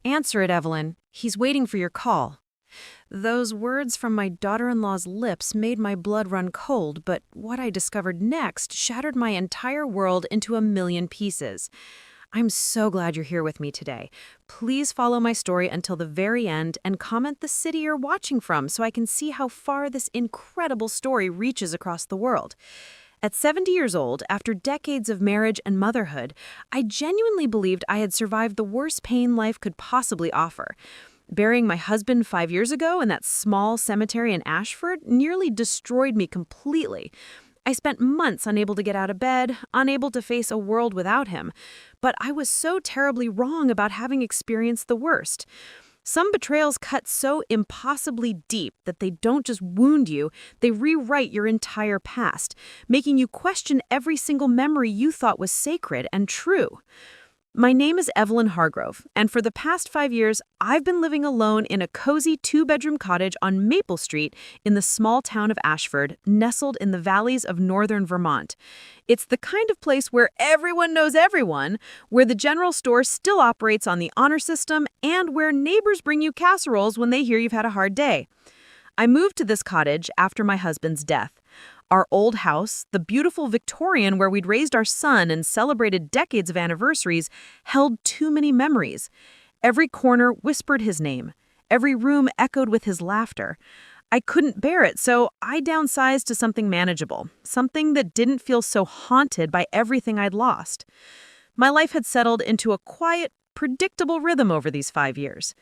Answer it, Evelyn. He's waiting for your call. Those words from my daughter-in-law's lips made my blood run cold, but what I discovered next shattered my entire world into a million pieces. I'm so glad you're here with me today. Please follow my story until the very end and comment the city you're watching from so I can see how far this incredible story reaches across the world. At 70 years old, after decades of marriage and motherhood, I genuinely believed I had survived the worst pain life could possibly offer. Burying my husband 5 years ago in that small cemetery in Ashford nearly destroyed me completely. I spent months unable to get out of bed, unable to face a world without him. But I was so terribly wrong about having experienced the worst. Some betrayals cut so impossibly deep that they don't just wound you, they rewrite your entire past, making you question every single memory you thought was sacred and true. My name is Evelyn Hargrove, and for the past 5 years, I've been living alone in a cozy 2-bedroom cottage on Maple Street in the small town of Ashford, nestled in the valleys of northern Vermont. It's the kind of place where everyone knows everyone, where the general store still operates on the honor system, and where neighbors bring you casseroles when they hear you've had a hard day. I moved to this cottage after my husband's death. Our old house, the beautiful Victorian where we'd raised our son and celebrated decades of anniversaries, held too many memories. Every corner whispered his name. Every room echoed with his laughter. I couldn't bear it, so I downsized to something manageable, something that didn't feel so haunted by everything I'd lost. My life had settled into a quiet, predictable rhythm over these 5 years.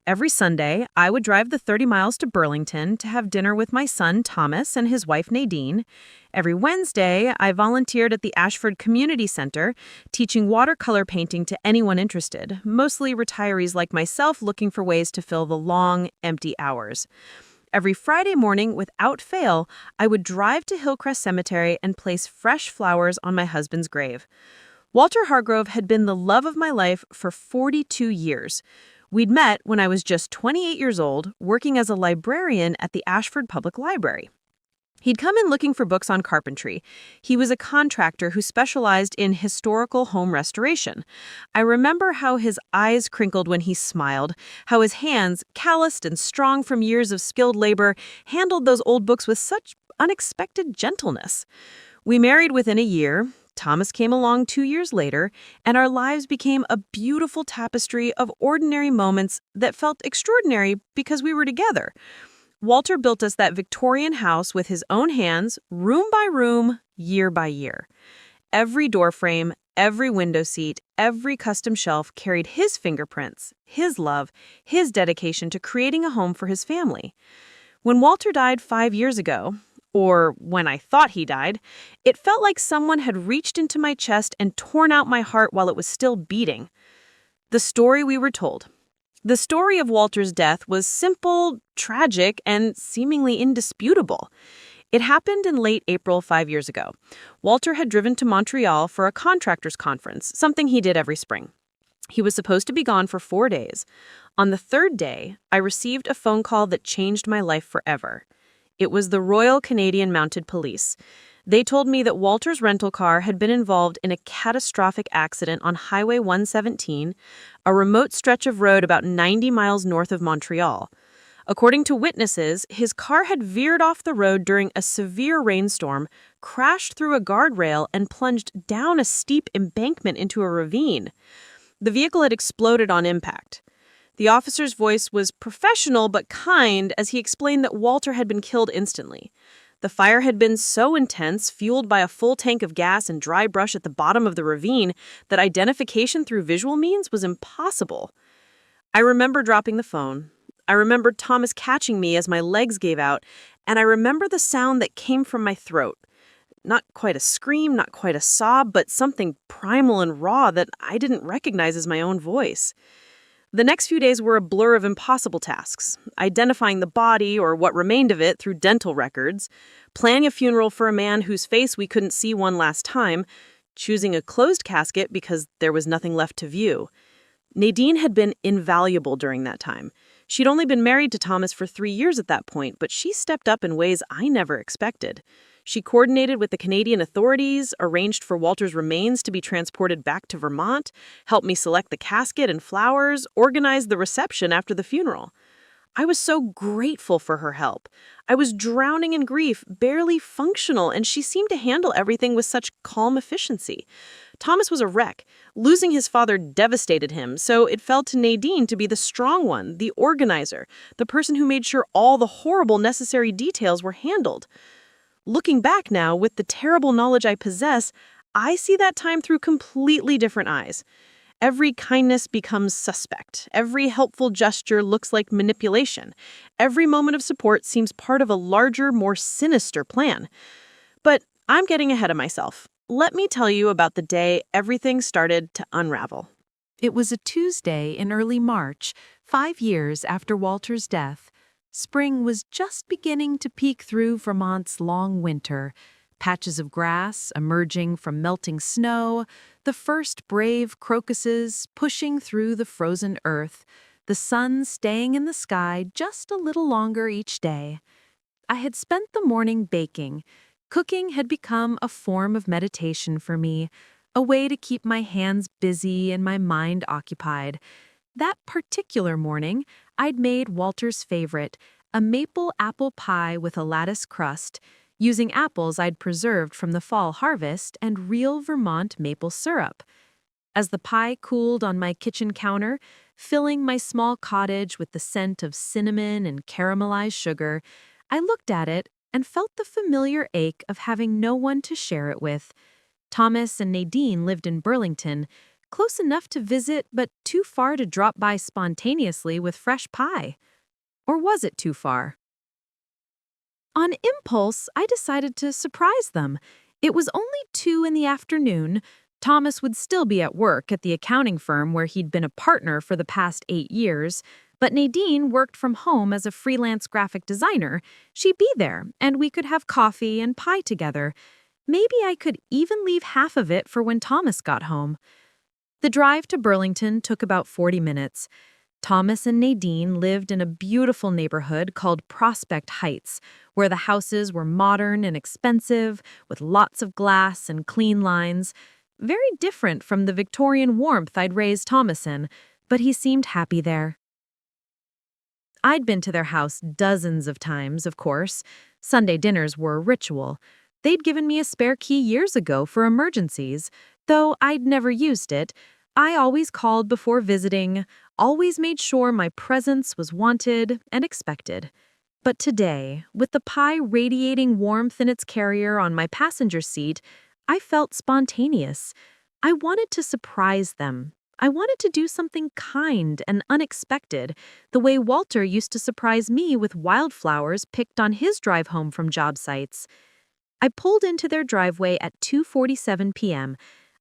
Every Sunday, I would drive the 30 miles to Burlington to have dinner with my son, Thomas, and his wife, Nadine. Every Wednesday, I volunteered at the Ashford Community Center, teaching watercolor painting to anyone interested, mostly retirees like myself looking for ways to fill the long, empty hours. Every Friday morning, without fail, I would drive to Hillcrest Cemetery and place fresh flowers on my husband's grave. Walter Hargrove had been the love of my life for 42 years. We'd met when I was just 28 years old, working as a librarian at the Ashford Public Library. He'd come in looking for books on carpentry. He was a contractor who specialized in historical home restoration. I remember how his eyes crinkled when he smiled, how his hands, calloused and strong from years of skilled labor, handled those old books with such unexpected gentleness. We married within a year. Thomas came along 2 years later, and our lives became a beautiful tapestry of ordinary moments that felt extraordinary because we were together. Walter built us that Victorian house with his own hands, room by room, year by year. Every door frame, every window seat, every custom shelf carried his fingerprints, his love, his dedication to creating a home for his family. When Walter died 5 years ago, or when I thought he died, it felt like someone had reached into my chest and torn out my heart while it was still beating. The story we were told. The story of Walter's death was simple, tragic, and seemingly indisputable. It happened in late April 5 years ago. Walter had driven to Montreal for a contractors' conference, something he did every spring. He was supposed to be gone for 4 days. On the 3rd day, I received a phone call that changed my life forever. It was the Royal Canadian Mounted Police. They told me that Walter's rental car had been involved in a catastrophic accident on Highway 117, a remote stretch of road about 90 miles north of Montreal. According to witnesses, his car had veered off the road during a severe rainstorm, crashed through a guardrail, and plunged down a steep embankment into a ravine. The vehicle had exploded on impact. The officer's voice was professional but kind as he explained that Walter had been killed instantly. The fire had been so intense, fueled by a full tank of gas and dry brush at the bottom of the ravine, that identification through visual means was impossible. I remember dropping the phone. I remembered Thomas catching me as my legs gave out, and I remember the sound that came from my throat. Not quite a scream, not quite a sob, but something primal and raw that I didn't recognize as my own voice. The next few days were a blur of impossible tasks: identifying the body, or what remained of it, through dental records, planning a funeral for a man whose face we couldn't see one last time, choosing a closed casket because there was nothing left to view. Nadine had been invaluable during that time. She'd only been married to Thomas for 3 years at that point, but she stepped up in ways I never expected. She coordinated with the Canadian authorities, arranged for Walter's remains to be transported back to Vermont, helped me select the casket and flowers, organized the reception after the funeral. I was so grateful for her help. I was drowning in grief, barely functional, and she seemed to handle everything with such calm efficiency. Thomas was a wreck. Losing his father devastated him, so it fell to Nadine to be the strong one, the organizer, the person who made sure all the horrible necessary details were handled. Looking back now, with the terrible knowledge I possess, I see that time through completely different eyes. Every kindness becomes suspect. Every helpful gesture looks like manipulation. Every moment of support seems part of a larger, more sinister plan. But I'm getting ahead of myself. Let me tell you about the day everything started to unravel. It was a Tuesday in early March, 5 years after Walter's death. Spring was just beginning to peek through Vermont's long winter. Patches of grass emerging from melting snow, the first brave crocuses pushing through the frozen earth, the sun staying in the sky just a little longer each day. I had spent the morning baking. Cooking had become a form of meditation for me, a way to keep my hands busy and my mind occupied. That particular morning, I'd made Walter's favorite, a maple apple pie with a lattice crust, using apples I'd preserved from the fall harvest and real Vermont maple syrup. As the pie cooled on my kitchen counter, filling my small cottage with the scent of cinnamon and caramelized sugar, I looked at it and felt the familiar ache of having no one to share it with. Thomas and Nadine lived in Burlington, close enough to visit but too far to drop by spontaneously with fresh pie. Or was it too far? On impulse, I decided to surprise them. It was only 2 in the afternoon. Thomas would still be at work at the accounting firm where he'd been a partner for the past 8 years, but Nadine worked from home as a freelance graphic designer. She'd be there, and we could have coffee and pie together. Maybe I could even leave half of it for when Thomas got home. The drive to Burlington took about 40 minutes. Thomas and Nadine lived in a beautiful neighborhood called Prospect Heights, where the houses were modern and expensive, with lots of glass and clean lines. Very different from the Victorian warmth I'd raised Thomas in, but he seemed happy there. I'd been to their house dozens of times, of course. Sunday dinners were a ritual. They'd given me a spare key years ago for emergencies. Though I'd never used it, I always called before visiting, always made sure my presence was wanted and expected. But today, with the pie radiating warmth in its carrier on my passenger seat, I felt spontaneous. I wanted to surprise them. I wanted to do something kind and unexpected, the way Walter used to surprise me with wildflowers picked on his drive home from job sites. I pulled into their driveway at 2:47 p.m.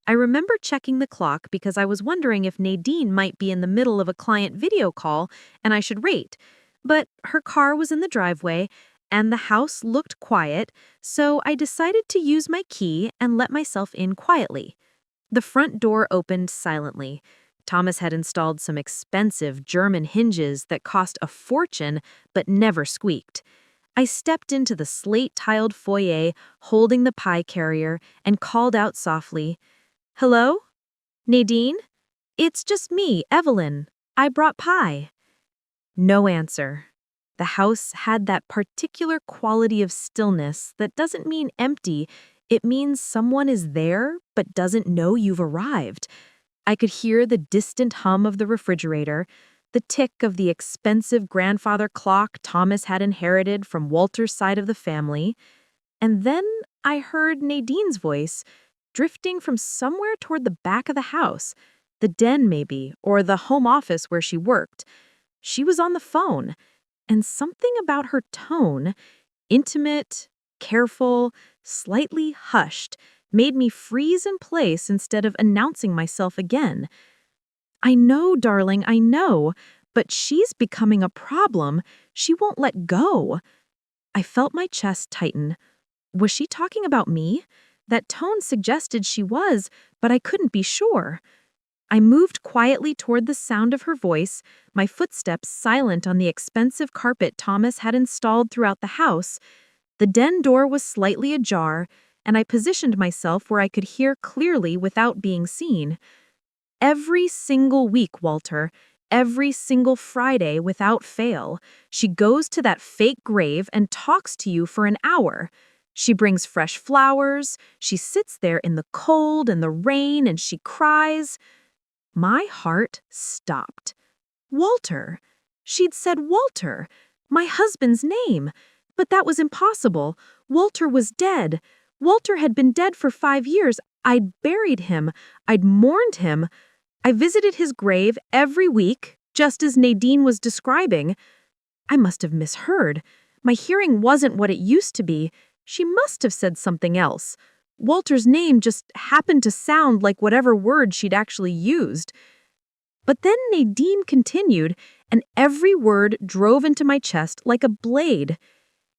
I remember checking the clock because I was wondering if Nadine might be in the middle of a client video call and I should wait. But her car was in the driveway and the house looked quiet, so I decided to use my key and let myself in quietly. The front door opened silently. Thomas had installed some expensive German hinges that cost a fortune but never squeaked. I stepped into the slate-tiled foyer holding the pie carrier and called out softly, "Hello? Nadine? It's just me, Evelyn. I brought pie." No answer. The house had that particular quality of stillness that doesn't mean empty. It means someone is there but doesn't know you've arrived. I could hear the distant hum of the refrigerator, the tick of the expensive grandfather clock Thomas had inherited from Walter's side of the family. And then I heard Nadine's voice, drifting from somewhere toward the back of the house, the den maybe, or the home office where she worked. She was on the phone, and something about her tone, intimate, careful, slightly hushed, made me freeze in place instead of announcing myself again. "I know, darling, I know, but she's becoming a problem. She won't let go." I felt my chest tighten. Was she talking about me? That tone suggested she was, but I couldn't be sure. I moved quietly toward the sound of her voice, my footsteps silent on the expensive carpet Thomas had installed throughout the house. The den door was slightly ajar, and I positioned myself where I could hear clearly without being seen. Every single week, Walter, every single Friday without fail, she goes to that fake grave and talks to you for an hour. She brings fresh flowers, she sits there in the cold and the rain, and she cries. My heart stopped. Walter. She'd said Walter, my husband's name. But that was impossible. Walter was dead. Walter had been dead for 5 years. I'd buried him. I'd mourned him. I visited his grave every week, just as Nadine was describing. I must have misheard. My hearing wasn't what it used to be. She must have said something else. Walter's name just happened to sound like whatever word she'd actually used. But then Nadine continued, and every word drove into my chest like a blade.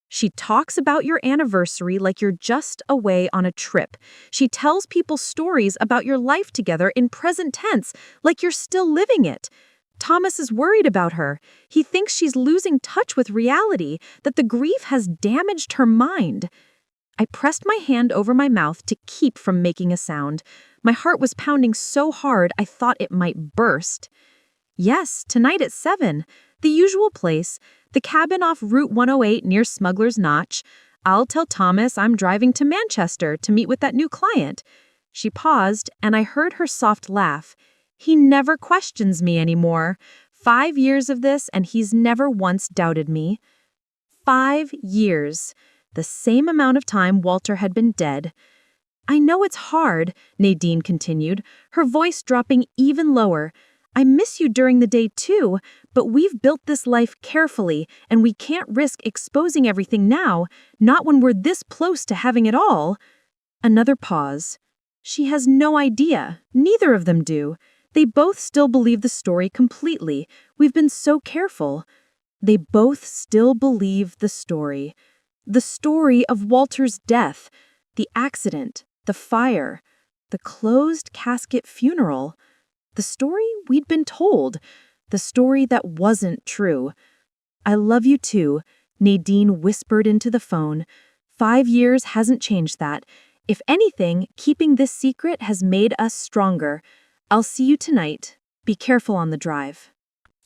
She talks about your anniversary like you're just away on a trip. She tells people stories about your life together in present tense, like you're still living it. Thomas is worried about her. He thinks she's losing touch with reality, that the grief has damaged her mind. I pressed my hand over my mouth to keep from making a sound. My heart was pounding so hard I thought it might burst. Yes, tonight at 7. The usual place, the cabin off Route 108 near Smuggler's Notch. I'll tell Thomas I'm driving to Manchester to meet with that new client. She paused, and I heard her soft laugh. He never questions me anymore. 5 years of this, and he's never once doubted me. 5 years. The same amount of time Walter had been dead. I know it's hard, Nadine continued, her voice dropping even lower. I miss you during the day too, but we've built this life carefully, and we can't risk exposing everything now, not when we're this close to having it all. Another pause. She has no idea. Neither of them do. They both still believe the story completely. We've been so careful. They both still believe the story. The story of Walter's death, the accident, the fire, the closed casket funeral. The story we'd been told, the story that wasn't true. I love you too, Nadine whispered into the phone. 5 years hasn't changed that. If anything, keeping this secret has made us stronger. I'll see you tonight. Be careful on the drive.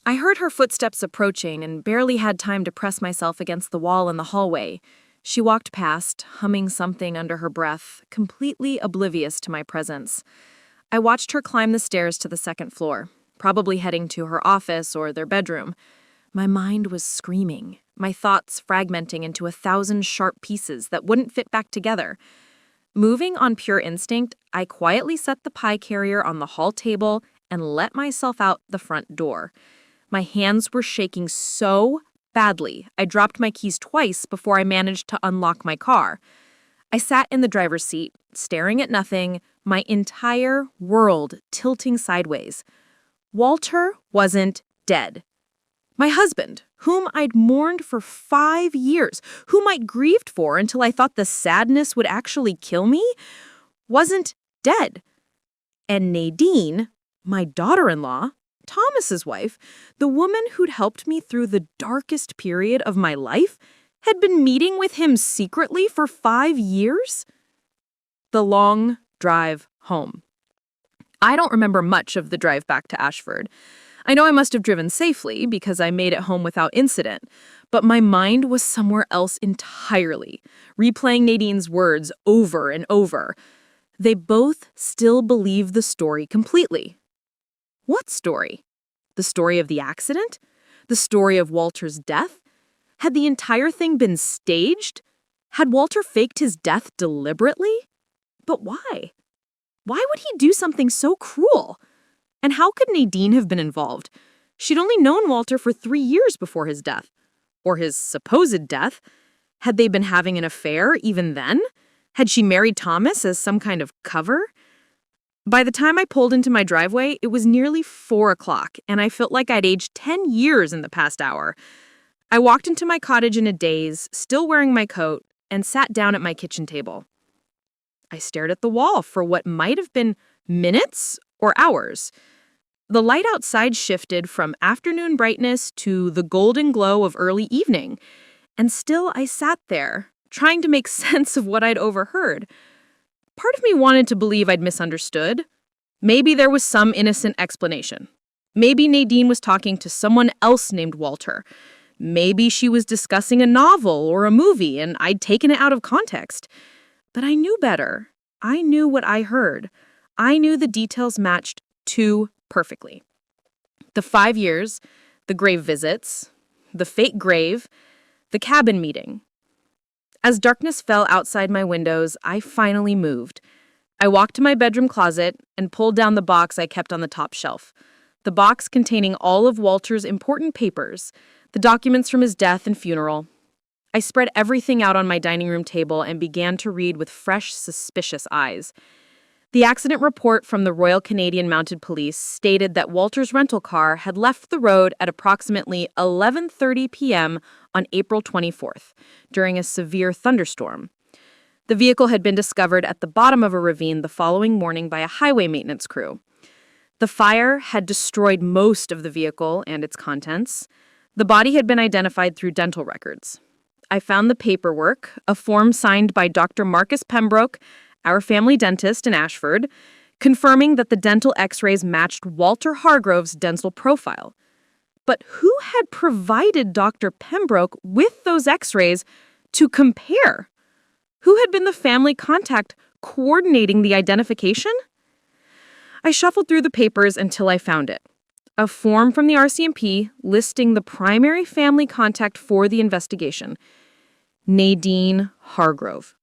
I heard her footsteps approaching and barely had time to press myself against the wall in the hallway. She walked past, humming something under her breath, completely oblivious to my presence. I watched her climb the stairs to the second floor, probably heading to her office or their bedroom. My mind was screaming, my thoughts fragmenting into 1,000 sharp pieces that wouldn't fit back together. Moving on pure instinct, I quietly set the pie carrier on the hall table and let myself out the front door. My hands were shaking so badly, I dropped my keys twice before I managed to unlock my car. I sat in the driver's seat, staring at nothing, my entire world tilting sideways. Walter wasn't dead. My husband, whom I'd mourned for 5 years, whom I'd grieved for until I thought the sadness would actually kill me, wasn't dead. And Nadine, my daughter-in-law, Thomas's wife, the woman who'd helped me through the darkest period of my life, had been meeting with him secretly for 5 years? The long drive home. I don't remember much of the drive back to Ashford. I know I must have driven safely because I made it home without incident, but my mind was somewhere else entirely, replaying Nadine's words over and over. They both still believe the story completely. What story? The story of the accident? The story of Walter's death? Had the entire thing been staged? Had Walter faked his death deliberately? But why? Why would he do something so cruel? And how could Nadine have been involved? She'd only known Walter for 3 years before his death. Or his supposed death. Had they been having an affair even then? Had she married Thomas as some kind of cover? By the time I pulled into my driveway, it was nearly 4 o'clock, and I felt like I'd aged 10 years in the past hour. I walked into my cottage in a daze, still wearing my coat, and sat down at my kitchen table. I stared at the wall for what might have been minutes or hours. The light outside shifted from afternoon brightness to the golden glow of early evening, and still I sat there, trying to make sense of what I'd overheard. Part of me wanted to believe I'd misunderstood. Maybe there was some innocent explanation. Maybe Nadine was talking to someone else named Walter. Maybe she was discussing a novel or a movie and I'd taken it out of context. But I knew better. I knew what I heard. I knew the details matched too perfectly. The 5 years, the grave visits, the fake grave, the cabin meeting. As darkness fell outside my windows, I finally moved. I walked to my bedroom closet and pulled down the box I kept on the top shelf. The box containing all of Walter's important papers, the documents from his death and funeral. I spread everything out on my dining room table and began to read with fresh, suspicious eyes. The accident report from the Royal Canadian Mounted Police stated that Walter's rental car had left the road at approximately 11:30 p.m. on April 24th, during a severe thunderstorm. The vehicle had been discovered at the bottom of a ravine the following morning by a highway maintenance crew. The fire had destroyed most of the vehicle and its contents. The body had been identified through dental records. I found the paperwork, a form signed by Dr. Marcus Pembroke, our family dentist in Ashford, confirming that the dental x-rays matched Walter Hargrove's dental profile. But who had provided Dr. Pembroke with those x-rays to compare? Who had been the family contact coordinating the identification? I shuffled through the papers until I found it. A form from the RCMP listing the primary family contact for the investigation. Nadine Hargrove.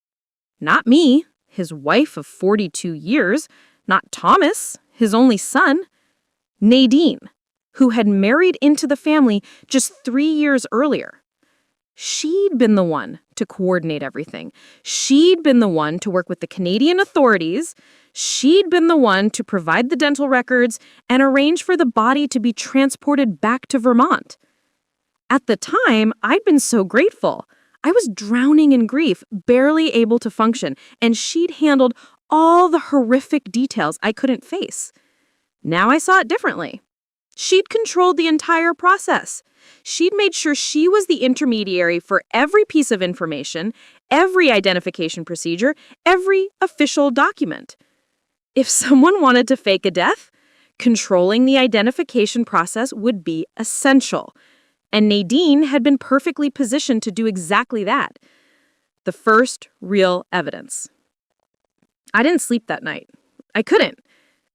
Not me, his wife of 42 years. Not Thomas, his only son. Nadine, who had married into the family just 3 years earlier. She'd been the one to coordinate everything. She'd been the one to work with the Canadian authorities. She'd been the one to provide the dental records and arrange for the body to be transported back to Vermont. At the time, I'd been so grateful. I was drowning in grief, barely able to function, and she'd handled all the horrific details I couldn't face. Now I saw it differently. She'd controlled the entire process. She'd made sure she was the intermediary for every piece of information, every identification procedure, every official document. If someone wanted to fake a death, controlling the identification process would be essential. And Nadine had been perfectly positioned to do exactly that. The first real evidence. I didn't sleep that night. I couldn't.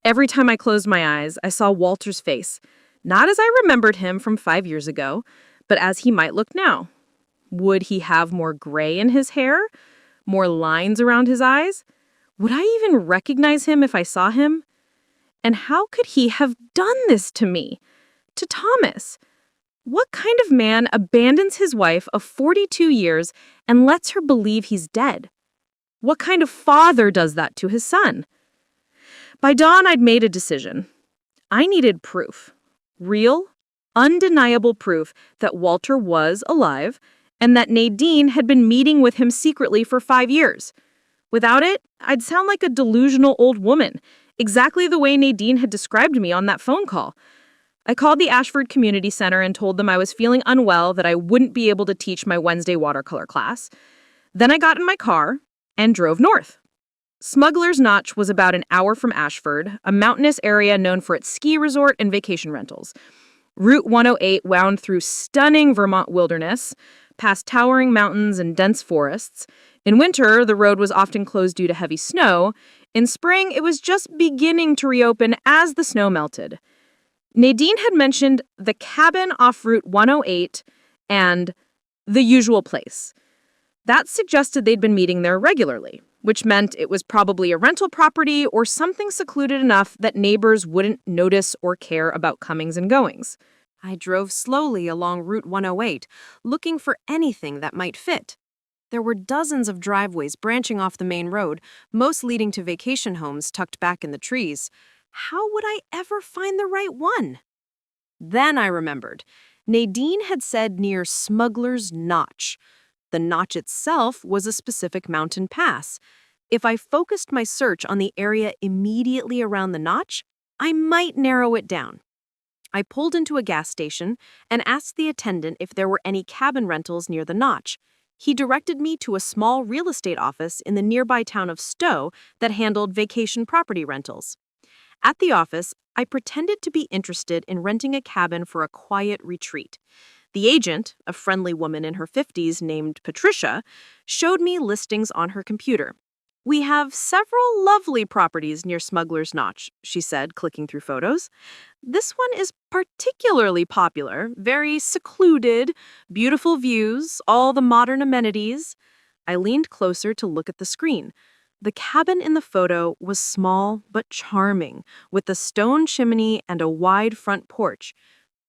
Every time I closed my eyes, I saw Walter's face. Not as I remembered him from 5 years ago, but as he might look now. Would he have more gray in his hair? More lines around his eyes? Would I even recognize him if I saw him? And how could he have done this to me? To Thomas? What kind of man abandons his wife of 42 years and lets her believe he's dead? What kind of father does that to his son? By dawn, I'd made a decision. I needed proof. Real, undeniable proof that Walter was alive and that Nadine had been meeting with him secretly for 5 years. Without it, I'd sound like a delusional old woman, exactly the way Nadine had described me on that phone call. I called the Ashford Community Center and told them I was feeling unwell, that I wouldn't be able to teach my Wednesday watercolor class. Then I got in my car and drove north. Smuggler's Notch was about an hour from Ashford, a mountainous area known for its ski resort and vacation rentals. Route 108 wound through stunning Vermont wilderness, past towering mountains and dense forests. In winter, the road was often closed due to heavy snow. In spring, it was just beginning to reopen as the snow melted. Nadine had mentioned the cabin off Route 108 and the usual place. That suggested they'd been meeting there regularly, which meant it was probably a rental property or something secluded enough that neighbors wouldn't notice or care about comings and goings. I drove slowly along Route 108, looking for anything that might fit. There were dozens of driveways branching off the main road, most leading to vacation homes tucked back in the trees. How would I ever find the right one? Then I remembered. Nadine had said near Smuggler's Notch. The notch itself was a specific mountain pass. If I focused my search on the area immediately around the notch, I might narrow it down. I pulled into a gas station and asked the attendant if there were any cabin rentals near the notch. He directed me to a small real estate office in the nearby town of Stowe that handled vacation property rentals. At the office, I pretended to be interested in renting a cabin for a quiet retreat. The agent, a friendly woman in her 50s named Patricia, showed me listings on her computer. "We have several lovely properties near Smuggler's Notch," she said, clicking through photos. "This one is particularly popular, very secluded, beautiful views, all the modern amenities." I leaned closer to look at the screen. The cabin in the photo was small but charming, with a stone chimney and a wide front porch.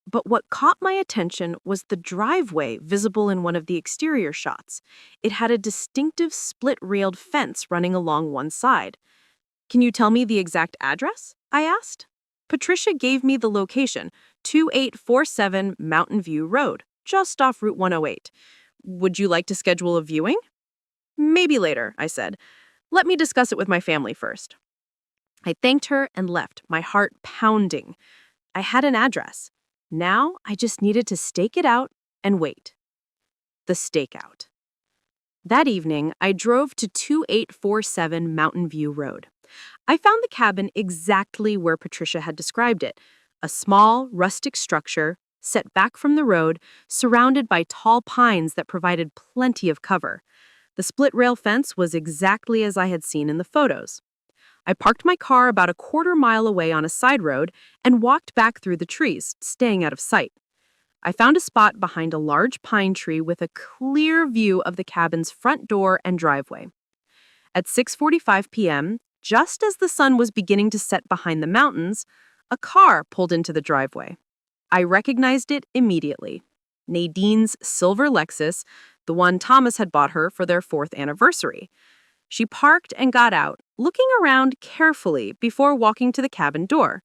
But what caught my attention was the driveway visible in one of the exterior shots. It had a distinctive split-railed fence running along one side. "Can you tell me the exact address?" I asked. Patricia gave me the location, 2847 Mountain View Road, just off Route 108. "Would you like to schedule a viewing?" "Maybe later," I said. "Let me discuss it with my family first." I thanked her and left, my heart pounding. I had an address. Now I just needed to stake it out and wait. The stakeout. That evening, I drove to 2847 Mountain View Road. I found the cabin exactly where Patricia had described it, a small, rustic structure set back from the road, surrounded by tall pines that provided plenty of cover. The split-rail fence was exactly as I had seen in the photos. I parked my car about a quarter-mile away on a side road and walked back through the trees, staying out of sight. I found a spot behind a large pine tree with a clear view of the cabin's front door and driveway. At 6:45 p.m., just as the sun was beginning to set behind the mountains, a car pulled into the driveway. I recognized it immediately. Nadine's silver Lexus, the one Thomas had bought her for their 4th anniversary. She parked and got out, looking around carefully before walking to the cabin door.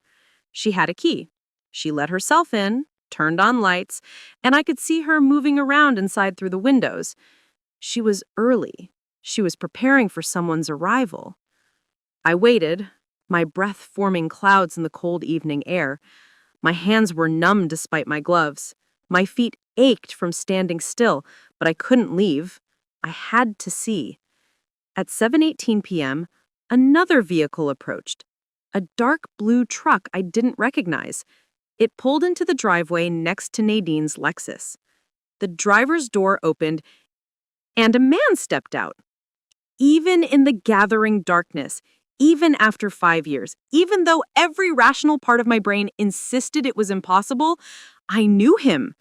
She had a key. She let herself in, turned on lights, and I could see her moving around inside through the windows. She was early. She was preparing for someone's arrival. I waited, my breath forming clouds in the cold evening air. My hands were numb despite my gloves. My feet ached from standing still, but I couldn't leave. I had to see. At 7:18 p.m., another vehicle approached. A dark blue truck I didn't recognize. It pulled into the driveway next to Nadine's Lexus. The driver's door opened, and a man stepped out. Even in the gathering darkness, even after 5 years, even though every rational part of my brain insisted it was impossible, I knew him.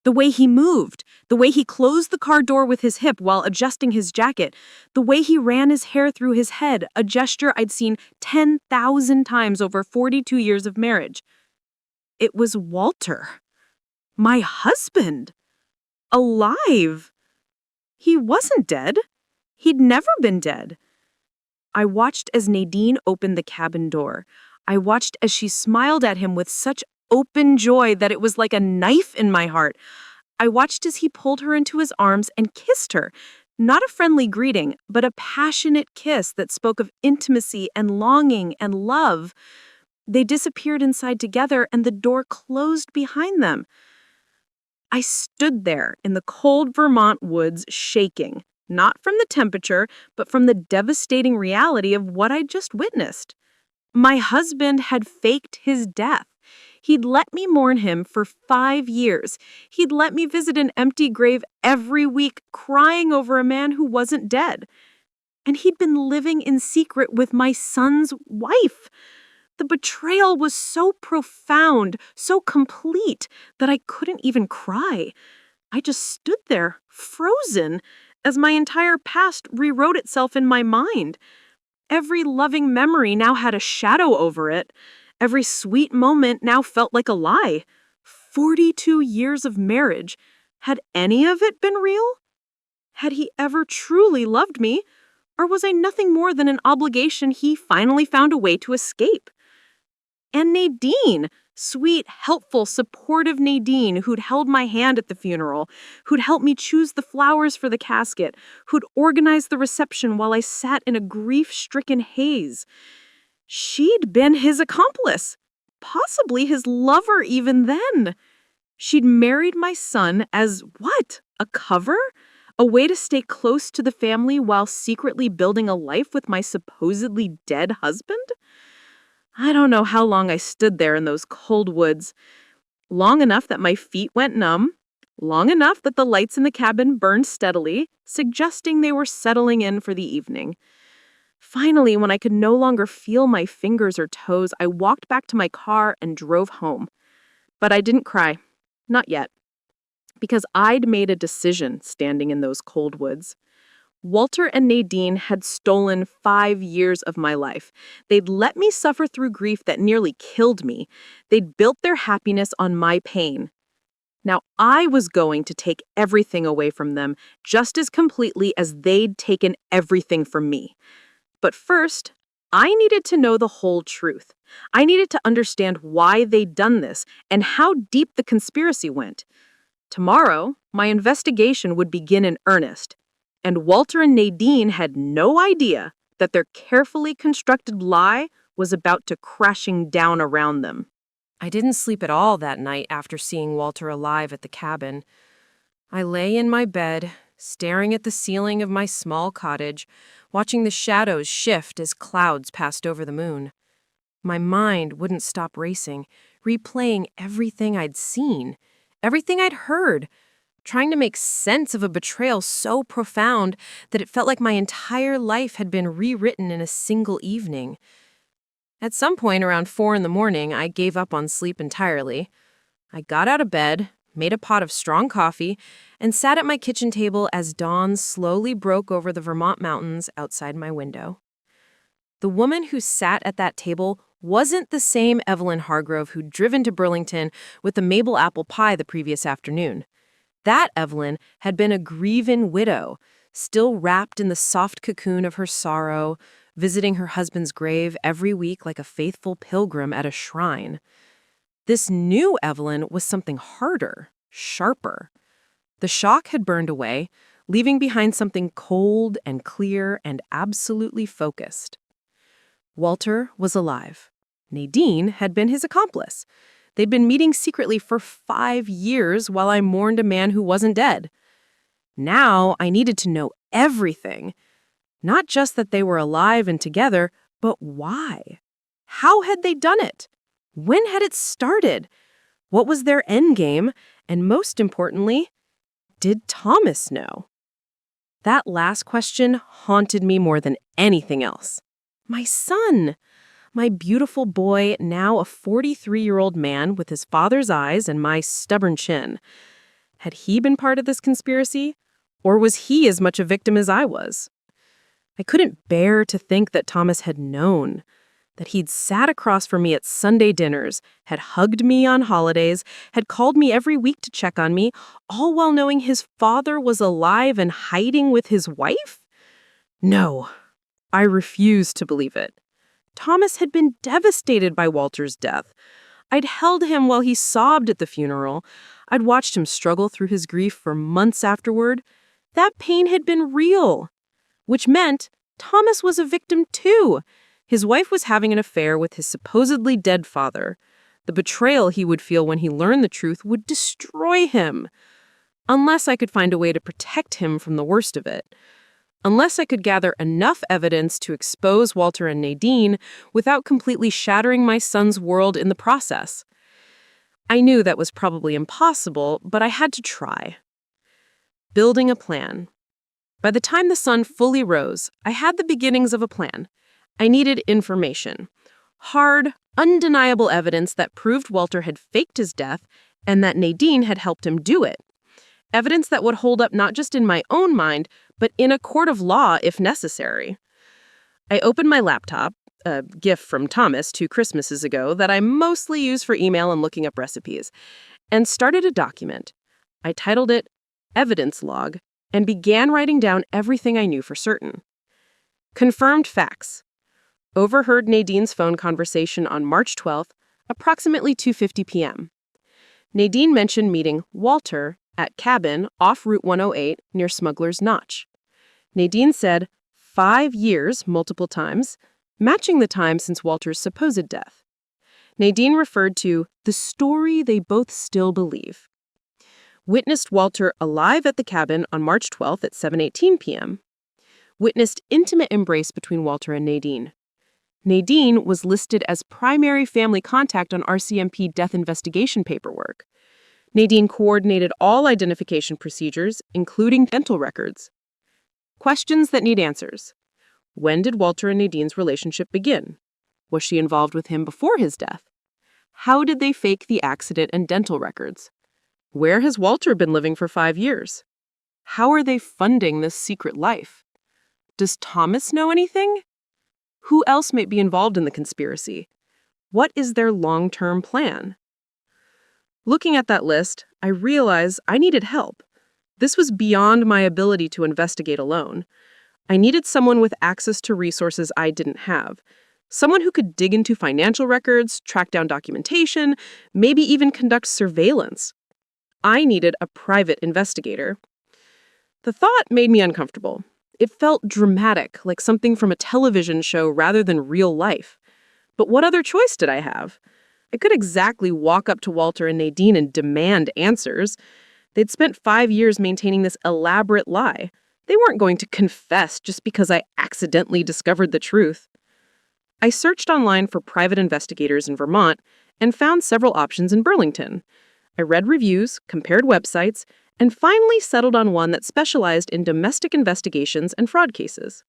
The way he moved, the way he closed the car door with his hip while adjusting his jacket, the way he ran his hair through his head, a gesture I'd seen 10,000 times over 42 years of marriage. It was Walter. My husband. Alive. He wasn't dead. He'd never been dead. I watched as Nadine opened the cabin door. I watched as she smiled at him with such open joy that it was like a knife in my heart. I watched as he pulled her into his arms and kissed her. Not a friendly greeting, but a passionate kiss that spoke of intimacy and longing and love. They disappeared inside together and the door closed behind them. I stood there in the cold Vermont woods shaking, not from the temperature, but from the devastating reality of what I'd just witnessed. My husband had faked his death. He'd let me mourn him for 5 years. He'd let me visit an empty grave every week, crying over a man who wasn't dead. And he'd been living in secret with my son's wife. The betrayal was so profound, so complete, that I couldn't even cry. I just stood there, frozen, as my entire past rewrote itself in my mind. Every loving memory now had a shadow over it. Every sweet moment now felt like a lie. 42 years of marriage. Had any of it been real? Had he ever truly loved me? Or was I nothing more than an obligation he finally found a way to escape? And Nadine, sweet, helpful, supportive Nadine, who'd held my hand at the funeral, who'd helped me choose the flowers for the casket, who'd organized the reception while I sat in a grief-stricken haze. She'd been his accomplice, possibly his lover even then. She'd married my son as what? A cover? A way to stay close to the family while secretly building a life with my supposedly dead husband? I don't know how long I stood there in those cold woods. Long enough that my feet went numb, long enough that the lights in the cabin burned steadily, suggesting they were settling in for the evening. Finally, when I could no longer feel my fingers or toes, I walked back to my car and drove home. But I didn't cry. Not yet. Because I'd made a decision standing in those cold woods. Walter and Nadine had stolen 5 years of my life. They'd let me suffer through grief that nearly killed me. They'd built their happiness on my pain. Now I was going to take everything away from them just as completely as they'd taken everything from me. But first, I needed to know the whole truth. I needed to understand why they'd done this and how deep the conspiracy went. Tomorrow, my investigation would begin in earnest, and Walter and Nadine had no idea that their carefully constructed lie was about to crashing down around them. I didn't sleep at all that night after seeing Walter alive at the cabin. I lay in my bed, staring at the ceiling of my small cottage, watching the shadows shift as clouds passed over the moon. My mind wouldn't stop racing, replaying everything I'd seen, everything I'd heard, trying to make sense of a betrayal so profound that it felt like my entire life had been rewritten in a single evening. At some point around 4 a.m, I gave up on sleep entirely. I got out of bed, made a pot of strong coffee, and sat at my kitchen table as dawn slowly broke over the Vermont mountains outside my window. The woman who sat at that table wasn't the same Evelyn Hargrove who'd driven to Burlington with a Mabel apple pie the previous afternoon. That Evelyn had been a grieving widow, still wrapped in the soft cocoon of her sorrow, visiting her husband's grave every week like a faithful pilgrim at a shrine. This new Evelyn was something harder, sharper. The shock had burned away, leaving behind something cold and clear and absolutely focused. Walter was alive. Nadine had been his accomplice. They'd been meeting secretly for 5 years while I mourned a man who wasn't dead. Now I needed to know everything. Not just that they were alive and together, but why? How had they done it? When had it started? What was their endgame? And most importantly, did Thomas know? That last question haunted me more than anything else. My son! My beautiful boy, now a 43-year-old man with his father's eyes and my stubborn chin. Had he been part of this conspiracy? Or was he as much a victim as I was? I couldn't bear to think that Thomas had known, that he'd sat across from me at Sunday dinners, had hugged me on holidays, had called me every week to check on me, all while knowing his father was alive and hiding with his wife? No, I refused to believe it. Thomas had been devastated by Walter's death. I'd held him while he sobbed at the funeral. I'd watched him struggle through his grief for months afterward. That pain had been real, which meant Thomas was a victim too. His wife was having an affair with his supposedly dead father. The betrayal he would feel when he learned the truth would destroy him. Unless I could find a way to protect him from the worst of it. Unless I could gather enough evidence to expose Walter and Nadine without completely shattering my son's world in the process. I knew that was probably impossible, but I had to try. Building a plan. By the time the sun fully rose, I had the beginnings of a plan. I needed information. Hard, undeniable evidence that proved Walter had faked his death and that Nadine had helped him do it. Evidence that would hold up not just in my own mind, but in a court of law if necessary. I opened my laptop, a gift from Thomas 2 Christmases ago that I mostly use for email and looking up recipes, and started a document. I titled it Evidence Log and began writing down everything I knew for certain. Confirmed facts. Overheard Nadine's phone conversation on March 12th, approximately 2:50 p.m. Nadine mentioned meeting Walter at cabin off Route 108 near Smuggler's Notch. Nadine said 5 years multiple times, matching the time since Walter's supposed death. Nadine referred to the story they both still believe. Witnessed Walter alive at the cabin on March 12th at 7:18 p.m. Witnessed intimate embrace between Walter and Nadine. Nadine was listed as primary family contact on RCMP death investigation paperwork. Nadine coordinated all identification procedures, including dental records. Questions that need answers. When did Walter and Nadine's relationship begin? Was she involved with him before his death? How did they fake the accident and dental records? Where has Walter been living for 5 years? How are they funding this secret life? Does Thomas know anything? Who else might be involved in the conspiracy? What is their long-term plan? Looking at that list, I realized I needed help. This was beyond my ability to investigate alone. I needed someone with access to resources I didn't have. Someone who could dig into financial records, track down documentation, maybe even conduct surveillance. I needed a private investigator. The thought made me uncomfortable. It felt dramatic, like something from a television show rather than real life. But what other choice did I have? I could exactly walk up to Walter and Nadine and demand answers. They'd spent 5 years maintaining this elaborate lie. They weren't going to confess just because I accidentally discovered the truth. I searched online for private investigators in Vermont and found several options in Burlington. I read reviews, compared websites, and finally settled on one that specialized in domestic investigations and fraud cases.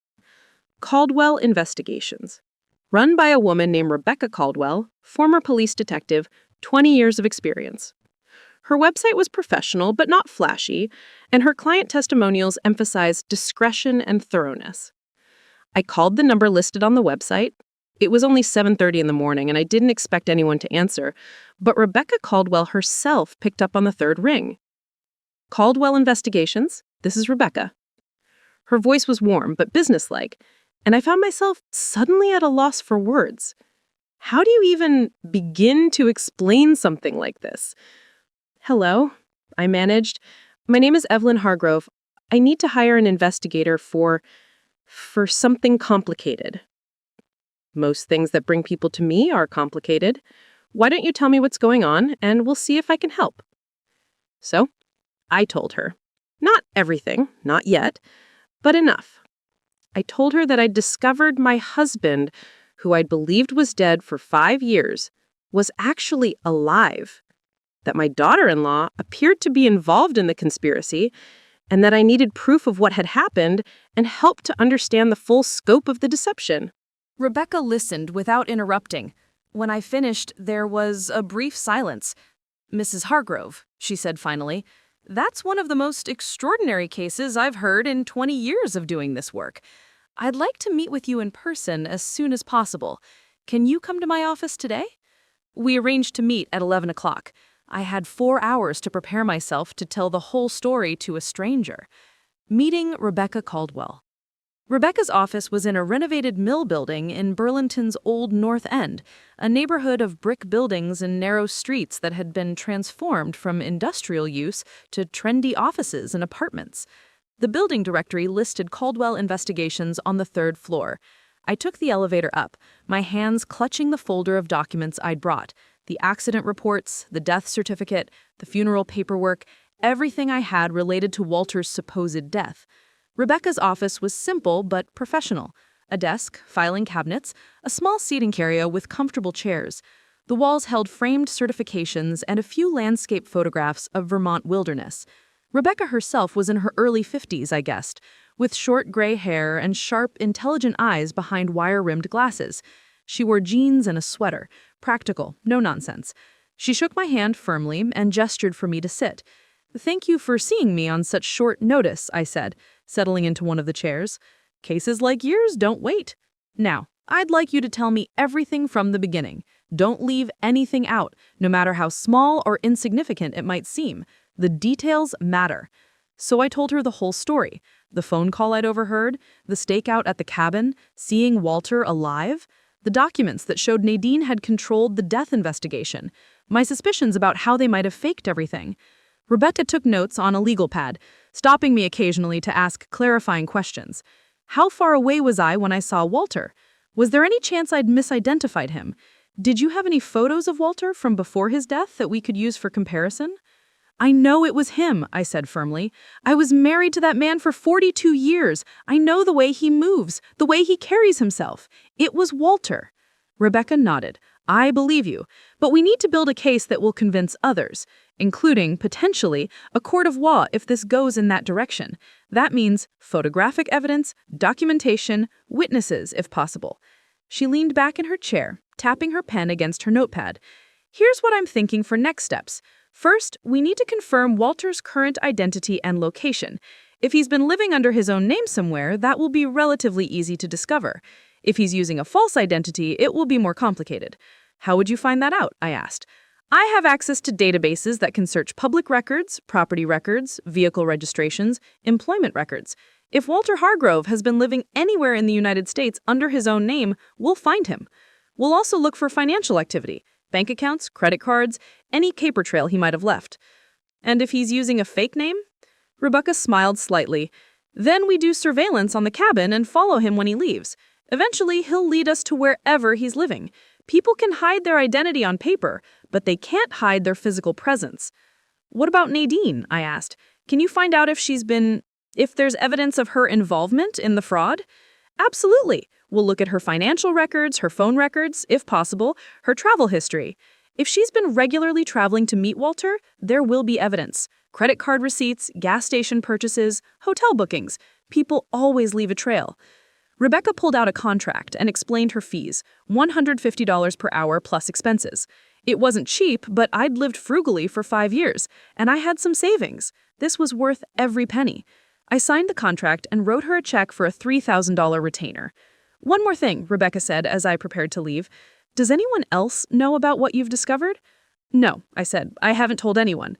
Caldwell Investigations. Run by a woman named Rebecca Caldwell, former police detective, 20 years of experience. Her website was professional but not flashy, and her client testimonials emphasized discretion and thoroughness. I called the number listed on the website. It was only 7:30 in the morning, and I didn't expect anyone to answer, but Rebecca Caldwell herself picked up on the third ring. Caldwell Investigations, this is Rebecca. Her voice was warm but businesslike, and I found myself suddenly at a loss for words. How do you even begin to explain something like this? Hello, I managed. My name is Evelyn Hargrove. I need to hire an investigator for something complicated. Most things that bring people to me are complicated. Why don't you tell me what's going on, and we'll see if I can help. So, I told her. Not everything, not yet, but enough. I told her that I'd discovered my husband, who I'd believed was dead for 5 years, was actually alive, that my daughter-in-law appeared to be involved in the conspiracy, and that I needed proof of what had happened and help to understand the full scope of the deception. Rebecca listened without interrupting. When I finished, there was a brief silence. "Mrs. Hargrove," she said finally, "that's one of the most extraordinary cases I've heard in 20 years of doing this work. I'd like to meet with you in person as soon as possible. Can you come to my office today?" We arranged to meet at 11 o'clock. I had 4 hours to prepare myself to tell the whole story to a stranger. Meeting Rebecca Caldwell. Rebecca's office was in a renovated mill building in Burlington's Old North End, a neighborhood of brick buildings and narrow streets that had been transformed from industrial use to trendy offices and apartments. The building directory listed Caldwell Investigations on the 3rd floor. I took the elevator up, my hands clutching the folder of documents I'd brought, the accident reports, the death certificate, the funeral paperwork, everything I had related to Walter's supposed death. Rebecca's office was simple but professional. A desk, filing cabinets, a small seating area with comfortable chairs. The walls held framed certifications and a few landscape photographs of Vermont wilderness. Rebecca herself was in her early 50s, I guessed, with short gray hair and sharp, intelligent eyes behind wire-rimmed glasses. She wore jeans and a sweater, practical, no nonsense. She shook my hand firmly and gestured for me to sit. "Thank you for seeing me on such short notice," I said, settling into one of the chairs. "Cases like yours don't wait. Now, I'd like you to tell me everything from the beginning. Don't leave anything out, no matter how small or insignificant it might seem. The details matter." So I told her the whole story. The phone call I'd overheard, the stakeout at the cabin, seeing Walter alive, the documents that showed Nadine had controlled the death investigation, my suspicions about how they might have faked everything. Rebecca took notes on a legal pad, stopping me occasionally to ask clarifying questions. How far away was I when I saw Walter? Was there any chance I'd misidentified him? Did you have any photos of Walter from before his death that we could use for comparison? I know it was him, I said firmly. I was married to that man for 42 years. I know the way he moves, the way he carries himself. It was Walter. Rebecca nodded. I believe you, but we need to build a case that will convince others, including, potentially, a court of law if this goes in that direction. That means photographic evidence, documentation, witnesses, if possible. She leaned back in her chair, tapping her pen against her notepad. Here's what I'm thinking for next steps. First, we need to confirm Walter's current identity and location. If he's been living under his own name somewhere, that will be relatively easy to discover. If he's using a false identity, it will be more complicated. How would you find that out? I asked. I have access to databases that can search public records, property records, vehicle registrations, employment records. If Walter Hargrove has been living anywhere in the United States under his own name, we'll find him. We'll also look for financial activity, bank accounts, credit cards, any caper trail he might have left. And if he's using a fake name? Rebecca smiled slightly. Then we do surveillance on the cabin and follow him when he leaves. Eventually, he'll lead us to wherever he's living. People can hide their identity on paper, but they can't hide their physical presence. What about Nadine? I asked. Can you find out if there's evidence of her involvement in the fraud? Absolutely. We'll look at her financial records, her phone records, if possible, her travel history. If she's been regularly traveling to meet Walter, there will be evidence. Credit card receipts, gas station purchases, hotel bookings. People always leave a trail. Rebecca pulled out a contract and explained her fees, $150 per hour plus expenses. It wasn't cheap, but I'd lived frugally for 5 years, and I had some savings. This was worth every penny. I signed the contract and wrote her a check for a $3,000 retainer. One more thing, Rebecca said as I prepared to leave. Does anyone else know about what you've discovered? No, I said. I haven't told anyone.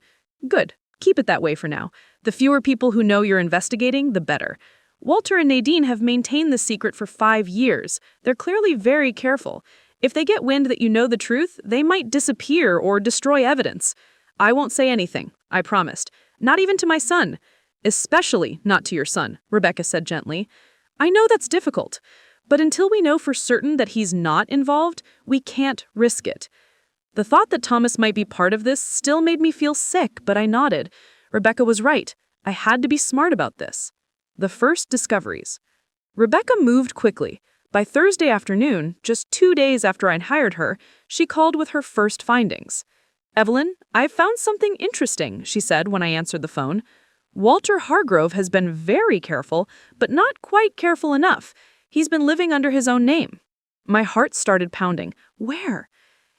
Good. Keep it that way for now. The fewer people who know you're investigating, the better. Walter and Nadine have maintained this secret for 5 years. They're clearly very careful. If they get wind that you know the truth, they might disappear or destroy evidence. I won't say anything, I promised. Not even to my son. Especially not to your son, Rebecca said gently. I know that's difficult, but until we know for certain that he's not involved, we can't risk it. The thought that Thomas might be part of this still made me feel sick, but I nodded. Rebecca was right. I had to be smart about this. The first discoveries. Rebecca moved quickly. By Thursday afternoon, just 2 days after I'd hired her, she called with her first findings. Evelyn, I've found something interesting, she said when I answered the phone. Walter Hargrove has been very careful, but not quite careful enough. He's been living under his own name. My heart started pounding. Where?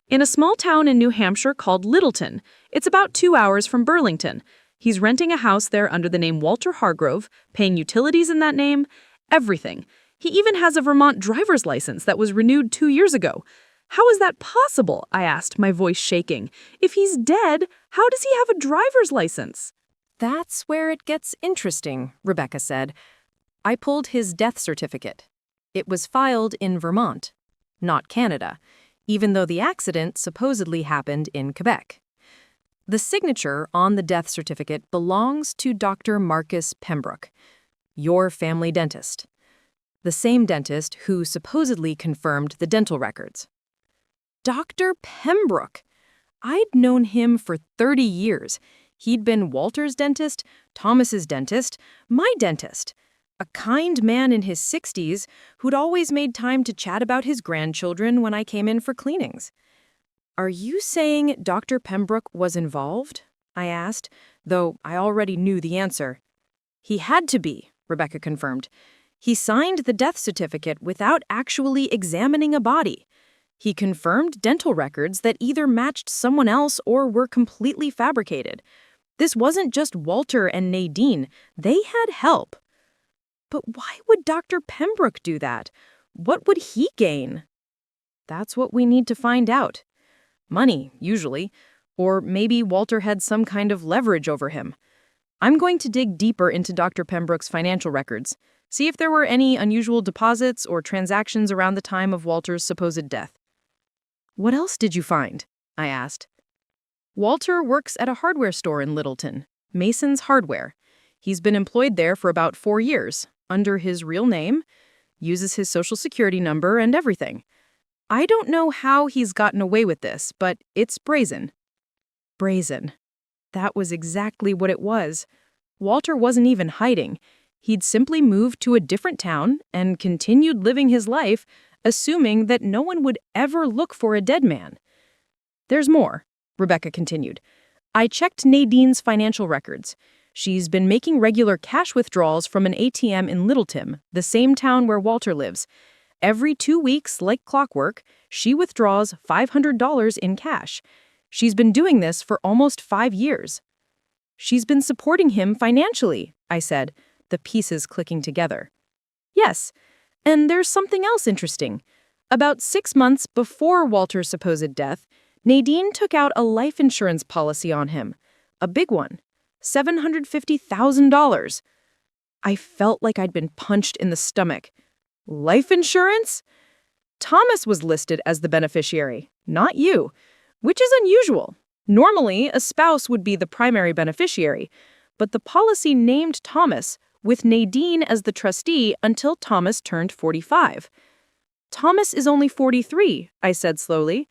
In a small town in New Hampshire called Littleton. It's about 2 hours from Burlington. He's renting a house there under the name Walter Hargrove, paying utilities in that name, everything. He even has a Vermont driver's license that was renewed 2 years ago. How is that possible? I asked, my voice shaking. If he's dead, how does he have a driver's license? That's where it gets interesting, Rebecca said. I pulled his death certificate. It was filed in Vermont, not Canada, even though the accident supposedly happened in Quebec. The signature on the death certificate belongs to Dr. Marcus Pembroke, your family dentist, the same dentist who supposedly confirmed the dental records. Dr. Pembroke! I'd known him for 30 years. He'd been Walter's dentist, Thomas's dentist, my dentist. A kind man in his 60s who'd always made time to chat about his grandchildren when I came in for cleanings. Are you saying Dr. Pembroke was involved? I asked, though I already knew the answer. He had to be, Rebecca confirmed. He signed the death certificate without actually examining a body. He confirmed dental records that either matched someone else or were completely fabricated. This wasn't just Walter and Nadine. They had help. But why would Dr. Pembroke do that? What would he gain? That's what we need to find out. Money, usually. Or maybe Walter had some kind of leverage over him. I'm going to dig deeper into Dr. Pembroke's financial records, see if there were any unusual deposits or transactions around the time of Walter's supposed death. What else did you find? I asked. Walter works at a hardware store in Littleton, Mason's Hardware. He's been employed there for about 4 years, under his real name, uses his social security number and everything. I don't know how he's gotten away with this, but it's brazen. Brazen. That was exactly what it was. Walter wasn't even hiding. He'd simply moved to a different town and continued living his life, assuming that no one would ever look for a dead man. "There's more," Rebecca continued. "I checked Nadine's financial records. She's been making regular cash withdrawals from an ATM in Littleton, the same town where Walter lives. Every 2 weeks, like clockwork, she withdraws $500 in cash. She's been doing this for almost 5 years. She's been supporting him financially," I said, the pieces clicking together. "Yes, and there's something else interesting. About 6 months before Walter's supposed death, Nadine took out a life insurance policy on him. A big one. $750,000. I felt like I'd been punched in the stomach. Life insurance? Thomas was listed as the beneficiary, not you, which is unusual. Normally, a spouse would be the primary beneficiary, but the policy named Thomas, with Nadine as the trustee until Thomas turned 45. "Thomas is only 43, I said slowly.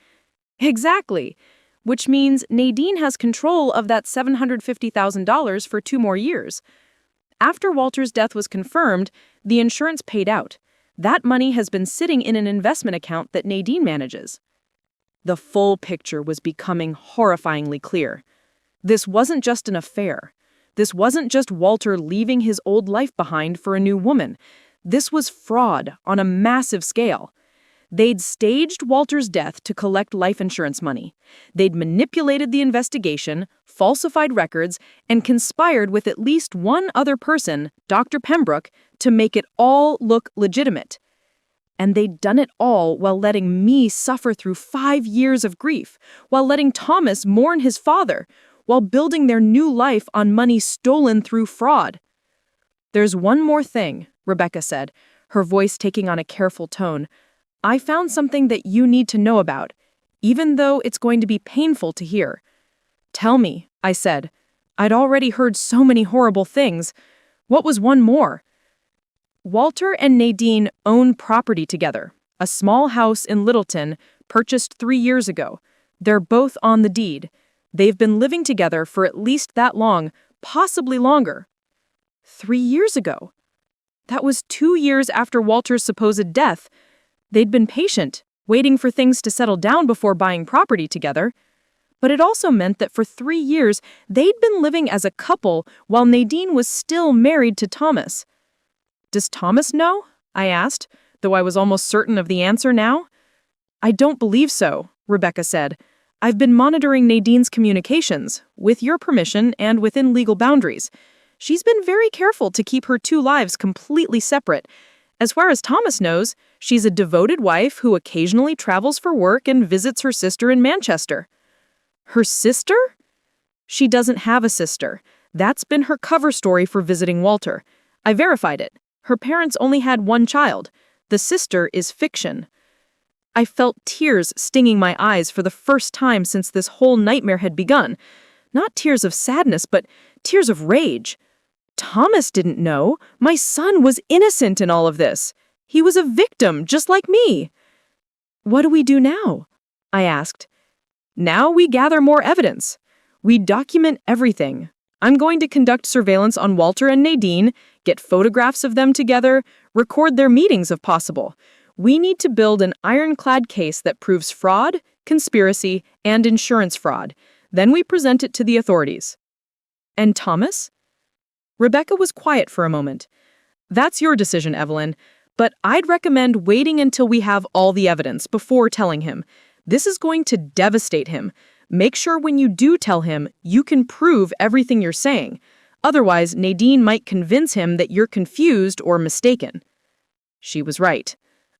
"Exactly, which means Nadine has control of that $750,000 for 2 more years. After Walter's death was confirmed, the insurance paid out. That money has been sitting in an investment account that Nadine manages." The full picture was becoming horrifyingly clear. This wasn't just an affair. This wasn't just Walter leaving his old life behind for a new woman. This was fraud on a massive scale. They'd staged Walter's death to collect life insurance money. They'd manipulated the investigation, falsified records, and conspired with at least one other person, Dr. Pembroke, to make it all look legitimate. And they'd done it all while letting me suffer through 5 years of grief, while letting Thomas mourn his father, while building their new life on money stolen through fraud. "There's one more thing," Rebecca said, her voice taking on a careful tone. "I found something that you need to know about, even though it's going to be painful to hear." "Tell me," I said. I'd already heard so many horrible things. What was one more? "Walter and Nadine own property together, a small house in Littleton, purchased 3 years ago. They're both on the deed. They've been living together for at least that long, possibly longer." 3 years ago? That was 2 years after Walter's supposed death. They'd been patient, waiting for things to settle down before buying property together. But it also meant that for 3 years, they'd been living as a couple while Nadine was still married to Thomas. "Does Thomas know?" I asked, though I was almost certain of the answer now. "I don't believe so," Rebecca said. "I've been monitoring Nadine's communications, with your permission and within legal boundaries. She's been very careful to keep her 2 lives completely separate. As far as Thomas knows, she's a devoted wife who occasionally travels for work and visits her sister in Manchester." "Her sister?" "She doesn't have a sister. That's been her cover story for visiting Walter. I verified it. Her parents only had 1 child. The sister is fiction." I felt tears stinging my eyes for the first time since this whole nightmare had begun. Not tears of sadness, but tears of rage. Thomas didn't know. My son was innocent in all of this. He was a victim, just like me. "What do we do now?" I asked. "Now we gather more evidence. We document everything. I'm going to conduct surveillance on Walter and Nadine, get photographs of them together, record their meetings if possible. We need to build an ironclad case that proves fraud, conspiracy, and insurance fraud. Then we present it to the authorities." "And Thomas?" Rebecca was quiet for a moment. "That's your decision, Evelyn, but I'd recommend waiting until we have all the evidence before telling him. This is going to devastate him. Make sure when you do tell him, you can prove everything you're saying. Otherwise, Nadine might convince him that you're confused or mistaken." She was right.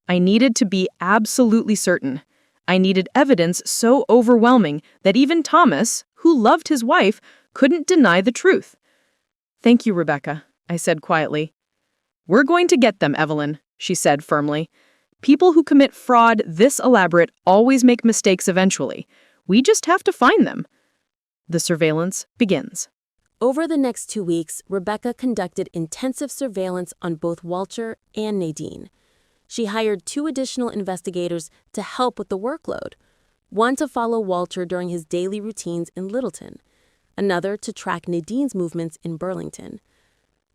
I needed to be absolutely certain. I needed evidence so overwhelming that even Thomas, who loved his wife, couldn't deny the truth. "Thank you, Rebecca," I said quietly. "We're going to get them, Evelyn," she said firmly. "People who commit fraud this elaborate always make mistakes eventually. We just have to find them." The surveillance begins. Over the next 2 weeks, Rebecca conducted intensive surveillance on both Walter and Nadine. She hired 2 additional investigators to help with the workload. One to follow Walter during his daily routines in Littleton. another to track Nadine's movements in Burlington.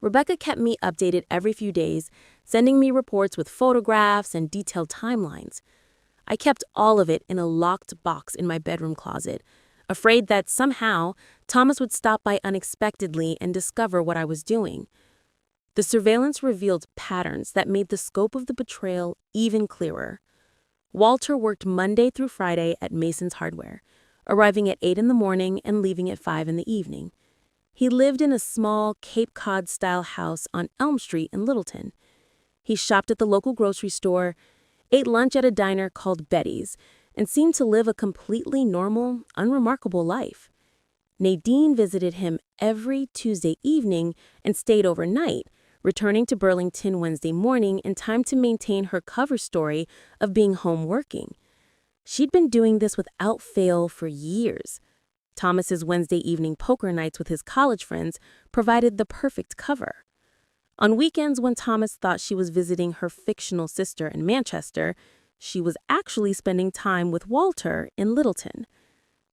Rebecca kept me updated every few days, sending me reports with photographs and detailed timelines. I kept all of it in a locked box in my bedroom closet, afraid that somehow Thomas would stop by unexpectedly and discover what I was doing. The surveillance revealed patterns that made the scope of the betrayal even clearer. Walter worked Monday through Friday at Mason's Hardware, arriving at 8 in the morning and leaving at 5 in the evening. He lived in a small Cape Cod-style house on Elm Street in Littleton. He shopped at the local grocery store, ate lunch at a diner called Betty's, and seemed to live a completely normal, unremarkable life. Nadine visited him every Tuesday evening and stayed overnight, returning to Burlington Wednesday morning in time to maintain her cover story of being home working. She'd been doing this without fail for years. Thomas's Wednesday evening poker nights with his college friends provided the perfect cover. On weekends when Thomas thought she was visiting her fictional sister in Manchester, she was actually spending time with Walter in Littleton.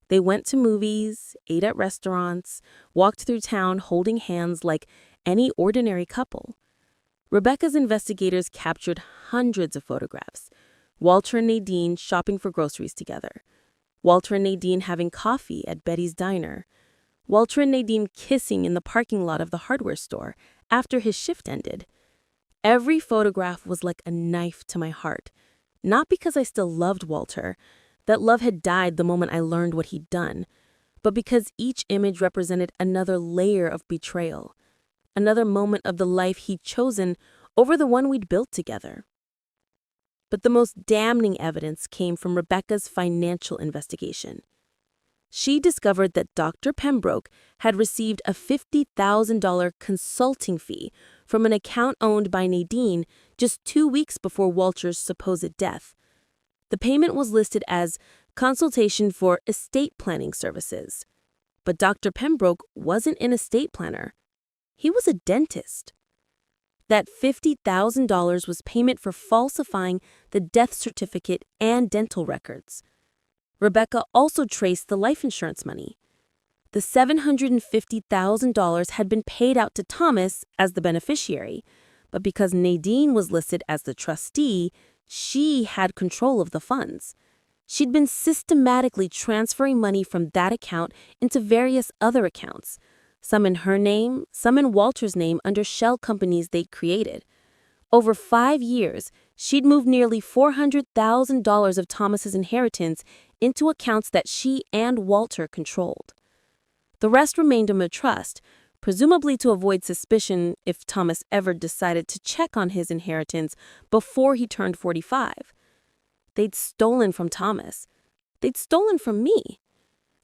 They went to movies, ate at restaurants, walked through town holding hands like any ordinary couple. Rebecca's investigators captured hundreds of photographs. Walter and Nadine shopping for groceries together. Walter and Nadine having coffee at Betty's diner. Walter and Nadine kissing in the parking lot of the hardware store after his shift ended. Every photograph was like a knife to my heart. Not because I still loved Walter, that love had died the moment I learned what he'd done, but because each image represented another layer of betrayal, another moment of the life he'd chosen over the one we'd built together. But the most damning evidence came from Rebecca's financial investigation. She discovered that Dr. Pembroke had received a $50,000 consulting fee from an account owned by Nadine just 2 weeks before Walter's supposed death. The payment was listed as consultation for estate planning services. But Dr. Pembroke wasn't an estate planner. He was a dentist. That $50,000 was payment for falsifying the death certificate and dental records. Rebecca also traced the life insurance money. The $750,000 had been paid out to Thomas as the beneficiary, but because Nadine was listed as the trustee, she had control of the funds. She'd been systematically transferring money from that account into various other accounts, some in her name, some in Walter's name under shell companies they'd created. Over 5 years, she'd moved nearly $400,000 of Thomas's inheritance into accounts that she and Walter controlled. The rest remained in a trust, presumably to avoid suspicion if Thomas ever decided to check on his inheritance before he turned 45. They'd stolen from Thomas. They'd stolen from me.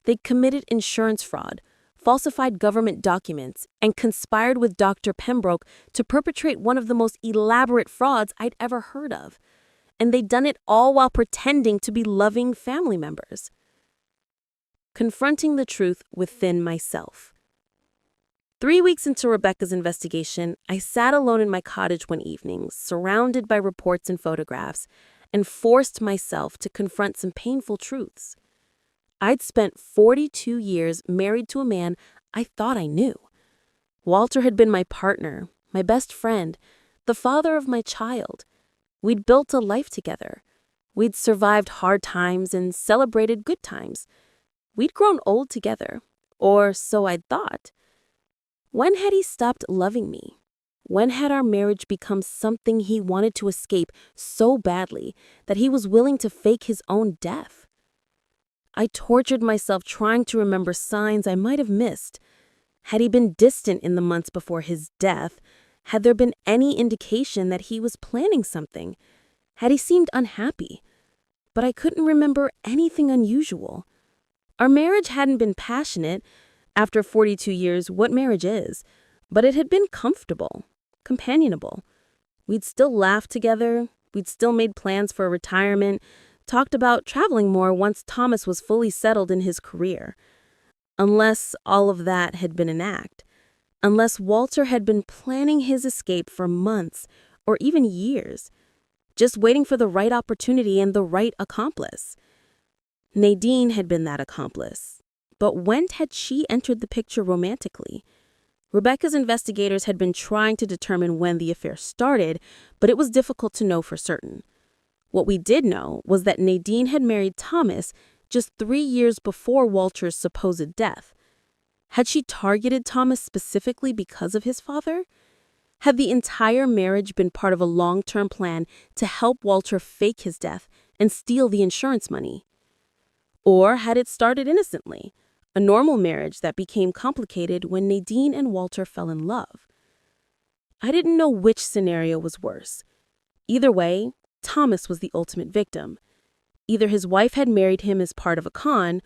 They'd committed insurance fraud, falsified government documents, and conspired with Dr. Pembroke to perpetrate one of the most elaborate frauds I'd ever heard of. And they'd done it all while pretending to be loving family members. Confronting the truth within myself. 3 weeks into Rebecca's investigation, I sat alone in my cottage one evening, surrounded by reports and photographs, and forced myself to confront some painful truths. I'd spent 42 years married to a man I thought I knew. Walter had been my partner, my best friend, the father of my child. We'd built a life together. We'd survived hard times and celebrated good times. We'd grown old together, or so I'd thought. When had he stopped loving me? When had our marriage become something he wanted to escape so badly that he was willing to fake his own death? I tortured myself trying to remember signs I might have missed. Had he been distant in the months before his death? Had there been any indication that he was planning something? Had he seemed unhappy? But I couldn't remember anything unusual. Our marriage hadn't been passionate. After 42 years, what marriage is? But it had been comfortable, companionable. We'd still laughed together. We'd still made plans for retirement, talked about traveling more once Thomas was fully settled in his career. Unless all of that had been an act. Unless Walter had been planning his escape for months or even years, just waiting for the right opportunity and the right accomplice. Nadine had been that accomplice. But when had she entered the picture romantically? Rebecca's investigators had been trying to determine when the affair started, but it was difficult to know for certain. What we did know was that Nadine had married Thomas just 3 years before Walter's supposed death. Had she targeted Thomas specifically because of his father? Had the entire marriage been part of a long-term plan to help Walter fake his death and steal the insurance money? Or had it started innocently, a normal marriage that became complicated when Nadine and Walter fell in love? I didn't know which scenario was worse. Either way, Thomas was the ultimate victim. Either his wife had married him as part of a con,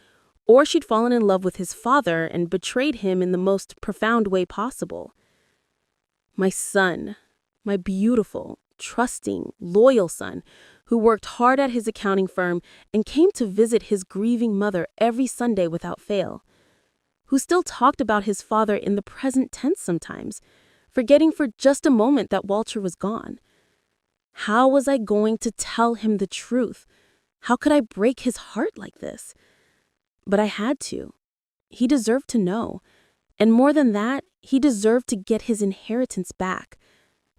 or she'd fallen in love with his father and betrayed him in the most profound way possible. My son, my beautiful, trusting, loyal son, who worked hard at his accounting firm and came to visit his grieving mother every Sunday without fail, who still talked about his father in the present tense sometimes, forgetting for just a moment that Walter was gone. How was I going to tell him the truth? How could I break his heart like this? But I had to. He deserved to know. And more than that, he deserved to get his inheritance back.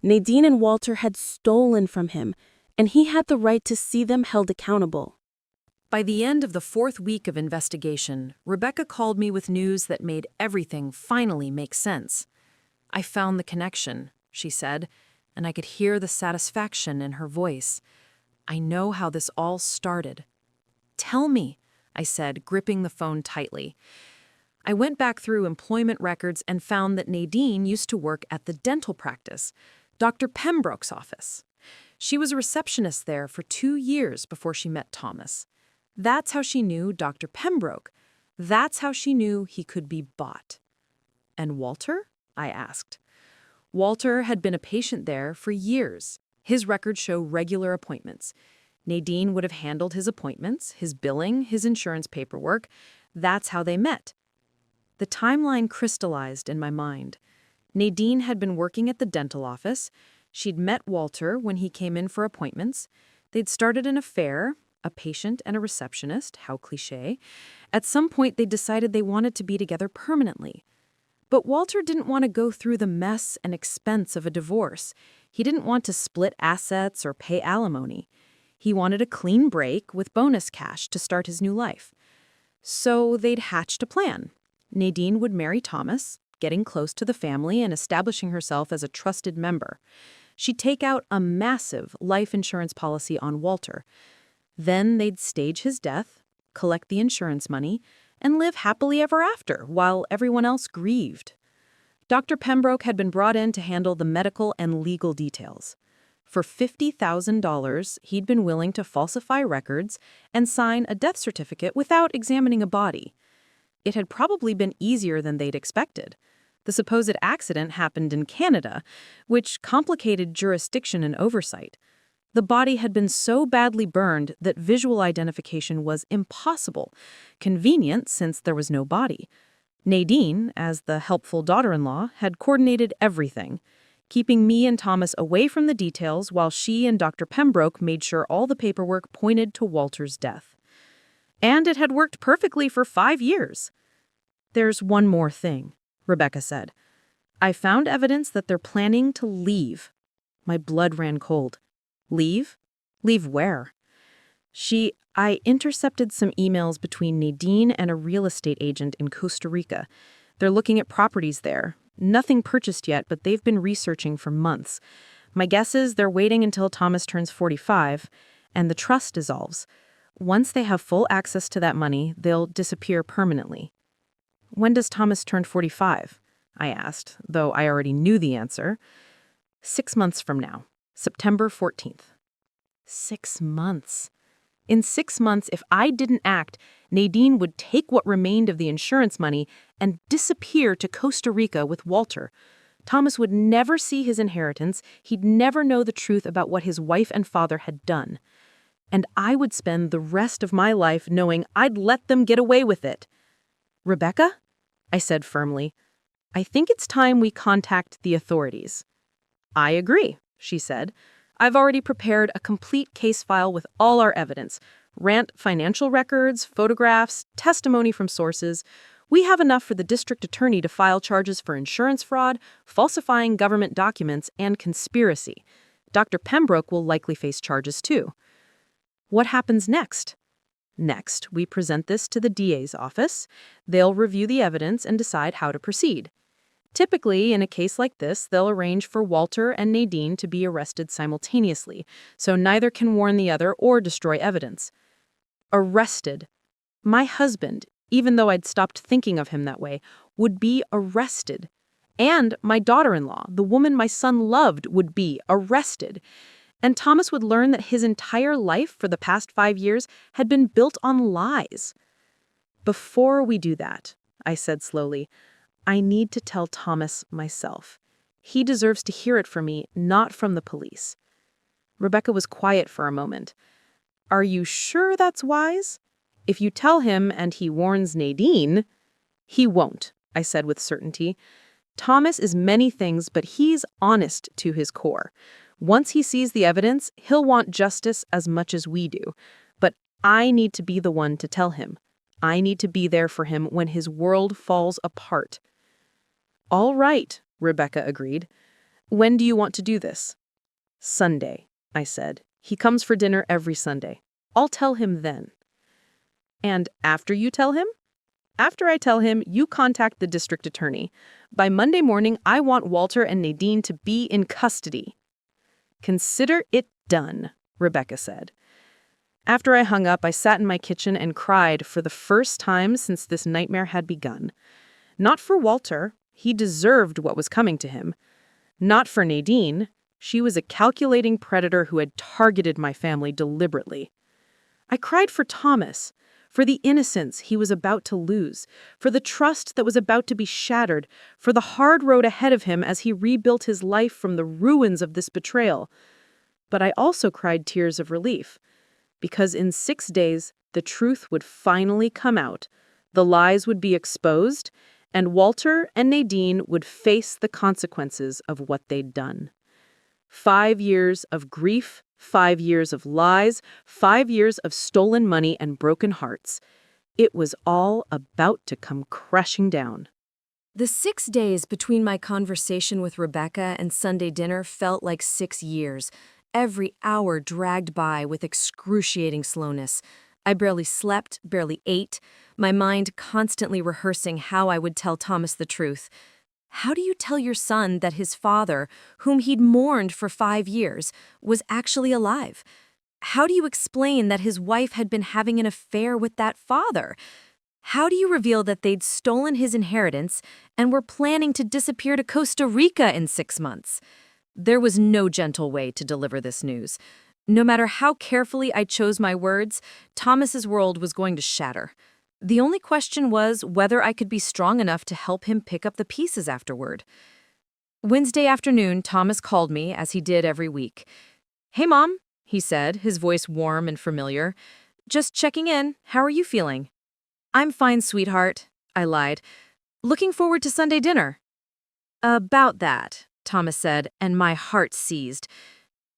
Nadine and Walter had stolen from him, and he had the right to see them held accountable. By the end of the 4th week of investigation, Rebecca called me with news that made everything finally make sense. "I found the connection," she said, and I could hear the satisfaction in her voice. "I know how this all started." "Tell me," I said, gripping the phone tightly. I went back through employment records and found that Nadine used to work at the dental practice, Dr. Pembroke's office. She was a receptionist there for 2 years before she met Thomas. That's how she knew Dr. Pembroke. That's how she knew he could be bought. "And Walter?" I asked. Walter had been a patient there for years. His records show regular appointments. Nadine would have handled his appointments, his billing, his insurance paperwork. That's how they met. The timeline crystallized in my mind. Nadine had been working at the dental office. She'd met Walter when he came in for appointments. They'd started an affair, a patient and a receptionist, how cliché. At some point, they decided they wanted to be together permanently. But Walter didn't want to go through the mess and expense of a divorce. He didn't want to split assets or pay alimony. He wanted a clean break with bonus cash to start his new life. So they'd hatched a plan. Nadine would marry Thomas, getting close to the family and establishing herself as a trusted member. She'd take out a massive life insurance policy on Walter. Then they'd stage his death, collect the insurance money, and live happily ever after while everyone else grieved. Dr. Pembroke had been brought in to handle the medical and legal details. For $50,000, he'd been willing to falsify records and sign a death certificate without examining a body. It had probably been easier than they'd expected. The supposed accident happened in Canada, which complicated jurisdiction and oversight. The body had been so badly burned that visual identification was impossible, convenient since there was no body. Nadine, as the helpful daughter-in-law, had coordinated everything, keeping me and Thomas away from the details while she and Dr. Pembroke made sure all the paperwork pointed to Walter's death. And it had worked perfectly for 5 years. "There's one more thing," Rebecca said. "I found evidence that they're planning to leave." My blood ran cold. "Leave? Leave where?" I intercepted some emails between Nadine and a real estate agent in Costa Rica. They're looking at properties there. Nothing purchased yet, but they've been researching for months. My guess is they're waiting until Thomas turns 45 and the trust dissolves. Once they have full access to that money, they'll disappear permanently. "When does Thomas turn 45? I asked, though I already knew the answer. 6 months from now, September 14th. 6 months. In 6 months, if I didn't act, Nadine would take what remained of the insurance money and disappear to Costa Rica with Walter. Thomas would never see his inheritance. He'd never know the truth about what his wife and father had done. And I would spend the rest of my life knowing I'd let them get away with it. "Rebecca," I said firmly, "I think it's time we contact the authorities." "I agree," she said. "I've already prepared a complete case file with all our evidence, Rant financial records, photographs, testimony from sources. We have enough for the district attorney to file charges for insurance fraud, falsifying government documents, and conspiracy. Dr. Pembroke will likely face charges too. What happens next? Next, we present this to the DA's office. They'll review the evidence and decide how to proceed. Typically, in a case like this, they'll arrange for Walter and Nadine to be arrested simultaneously, so neither can warn the other or destroy evidence. Arrested. My husband, even though I'd stopped thinking of him that way, would be arrested. And my daughter-in-law, the woman my son loved, would be arrested. And Thomas would learn that his entire life for the past 5 years had been built on lies. Before we do that, I said slowly, I need to tell Thomas myself. He deserves to hear it from me, not from the police. Rebecca was quiet for a moment. Are you sure that's wise? If you tell him and he warns Nadine, he won't, I said with certainty. Thomas is many things, but he's honest to his core. Once he sees the evidence, he'll want justice as much as we do. But I need to be the one to tell him. I need to be there for him when his world falls apart. All right, Rebecca agreed. When do you want to do this? Sunday, I said. He comes for dinner every Sunday. I'll tell him then. And after you tell him? After I tell him, you contact the district attorney. By Monday morning, I want Walter and Nadine to be in custody. Consider it done, Rebecca said. After I hung up, I sat in my kitchen and cried for the first time since this nightmare had begun. Not for Walter. He deserved what was coming to him. Not for Nadine. She was a calculating predator who had targeted my family deliberately. I cried for Thomas, for the innocence he was about to lose, for the trust that was about to be shattered, for the hard road ahead of him as he rebuilt his life from the ruins of this betrayal. But I also cried tears of relief, because in 6 days, the truth would finally come out, the lies would be exposed, and Walter and Nadine would face the consequences of what they'd done. 5 years of grief, 5 years of lies, 5 years of stolen money and broken hearts. It was all about to come crashing down. The 6 days between my conversation with Rebecca and Sunday dinner felt like 6 years. Every hour dragged by with excruciating slowness. I barely slept, barely ate, my mind constantly rehearsing how I would tell Thomas the truth. How do you tell your son that his father, whom he'd mourned for 5 years, was actually alive? How do you explain that his wife had been having an affair with that father? How do you reveal that they'd stolen his inheritance and were planning to disappear to Costa Rica in 6 months? There was no gentle way to deliver this news. No matter how carefully I chose my words, Thomas's world was going to shatter. The only question was whether I could be strong enough to help him pick up the pieces afterward. Wednesday afternoon, Thomas called me, as he did every week. "Hey, Mom," he said, his voice warm and familiar. "Just checking in. How are you feeling?" "I'm fine, sweetheart," I lied. "Looking forward to Sunday dinner." "About that," Thomas said, and my heart seized.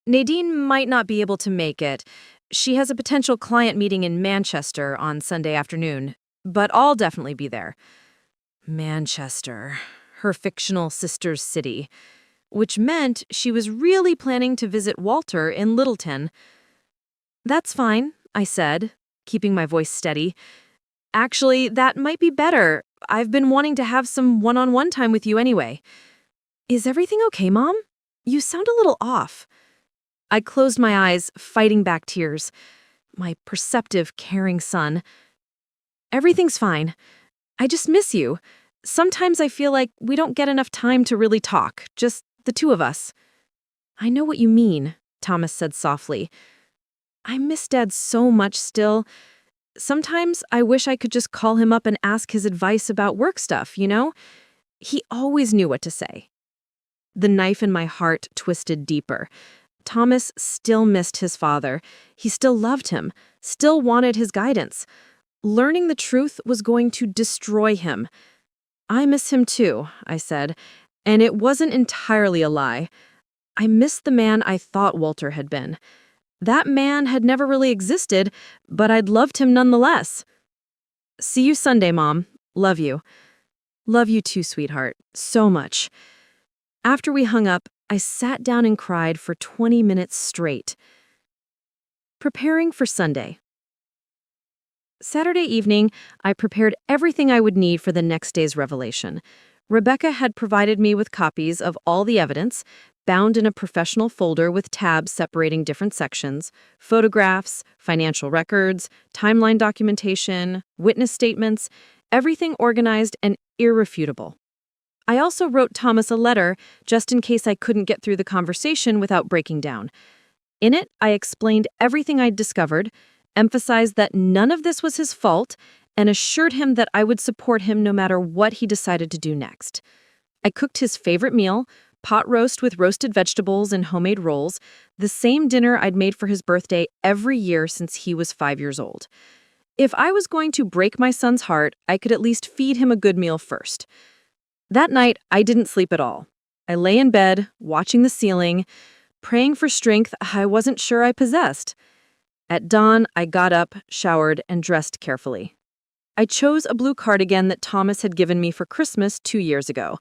"Nadine might not be able to make it. She has a potential client meeting in Manchester on Sunday afternoon, but I'll definitely be there." Manchester, her fictional sister's city, which meant she was really planning to visit Walter in Littleton. "That's fine," I said, keeping my voice steady. "Actually, that might be better. I've been wanting to have some one-on-one time with you anyway." "Is everything okay, Mom? You sound a little off." I closed my eyes, fighting back tears. My perceptive, caring son. "Everything's fine. I just miss you. Sometimes I feel like we don't get enough time to really talk, just the two of us." "I know what you mean," Thomas said softly. "I miss Dad so much still. Sometimes I wish I could just call him up and ask his advice about work stuff, you know? He always knew what to say." The knife in my heart twisted deeper. Thomas still missed his father. He still loved him, still wanted his guidance. Learning the truth was going to destroy him. "I miss him too," I said, and it wasn't entirely a lie. I missed the man I thought Walter had been. That man had never really existed, but I'd loved him nonetheless. See you Sunday, Mom. Love you. Love you too, sweetheart. So much. After we hung up, I sat down and cried for 20 minutes straight. Preparing for Sunday. Saturday evening, I prepared everything I would need for the next day's revelation. Rebecca had provided me with copies of all the evidence, bound in a professional folder with tabs separating different sections, photographs, financial records, timeline documentation, witness statements, everything organized and irrefutable. I also wrote Thomas a letter just in case I couldn't get through the conversation without breaking down. In it, I explained everything I'd discovered, emphasized that none of this was his fault, and assured him that I would support him no matter what he decided to do next. I cooked his favorite meal, pot roast with roasted vegetables and homemade rolls, the same dinner I'd made for his birthday every year since he was 5 years old. If I was going to break my son's heart, I could at least feed him a good meal first. That night, I didn't sleep at all. I lay in bed, watching the ceiling, praying for strength I wasn't sure I possessed. At dawn, I got up, showered, and dressed carefully. I chose a blue cardigan that Thomas had given me for Christmas 2 years ago.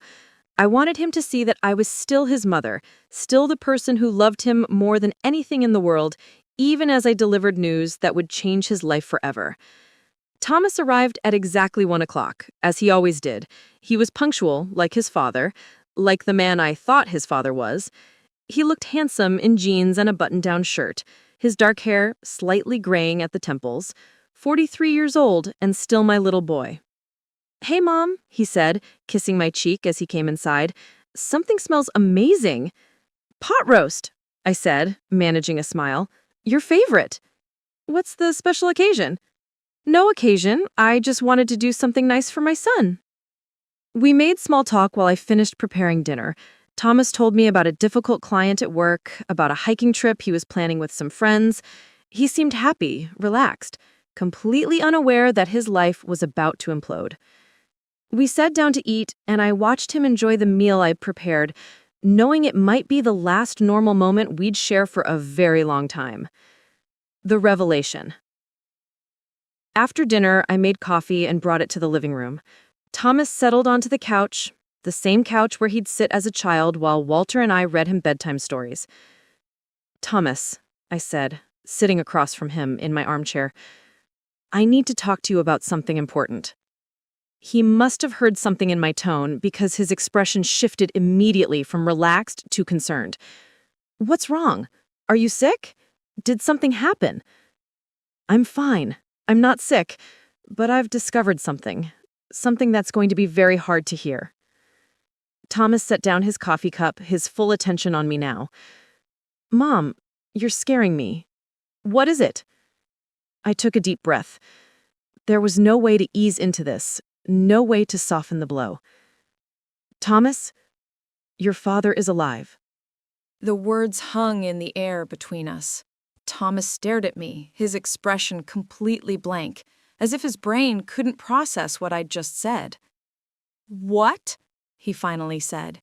I wanted him to see that I was still his mother, still the person who loved him more than anything in the world, even as I delivered news that would change his life forever. Thomas arrived at exactly 1 o'clock, as he always did. He was punctual, like his father, like the man I thought his father was. He looked handsome in jeans and a button-down shirt, his dark hair slightly graying at the temples, 43 years old and still my little boy. "Hey, Mom," he said, kissing my cheek as he came inside. "Something smells amazing." "Pot roast," I said, managing a smile. "Your favorite." "What's the special occasion?" "No occasion. I just wanted to do something nice for my son." We made small talk while I finished preparing dinner. Thomas told me about a difficult client at work, about a hiking trip he was planning with some friends. He seemed happy, relaxed, completely unaware that his life was about to implode. We sat down to eat, and I watched him enjoy the meal I'd prepared, knowing it might be the last normal moment we'd share for a very long time. The revelation. After dinner, I made coffee and brought it to the living room. Thomas settled onto the couch, the same couch where he'd sit as a child while Walter and I read him bedtime stories. "Thomas," I said, sitting across from him in my armchair, "I need to talk to you about something important." He must have heard something in my tone because his expression shifted immediately from relaxed to concerned. "What's wrong? Are you sick? Did something happen?" "I'm fine. I'm not sick, but I've discovered something that's going to be very hard to hear." Thomas set down his coffee cup, his full attention on me now. "Mom, you're scaring me. What is it?" I took a deep breath. There was no way to ease into this, no way to soften the blow. "Thomas, your father is alive." The words hung in the air between us. Thomas stared at me, his expression completely blank, as if his brain couldn't process what I'd just said. "What?" he finally said.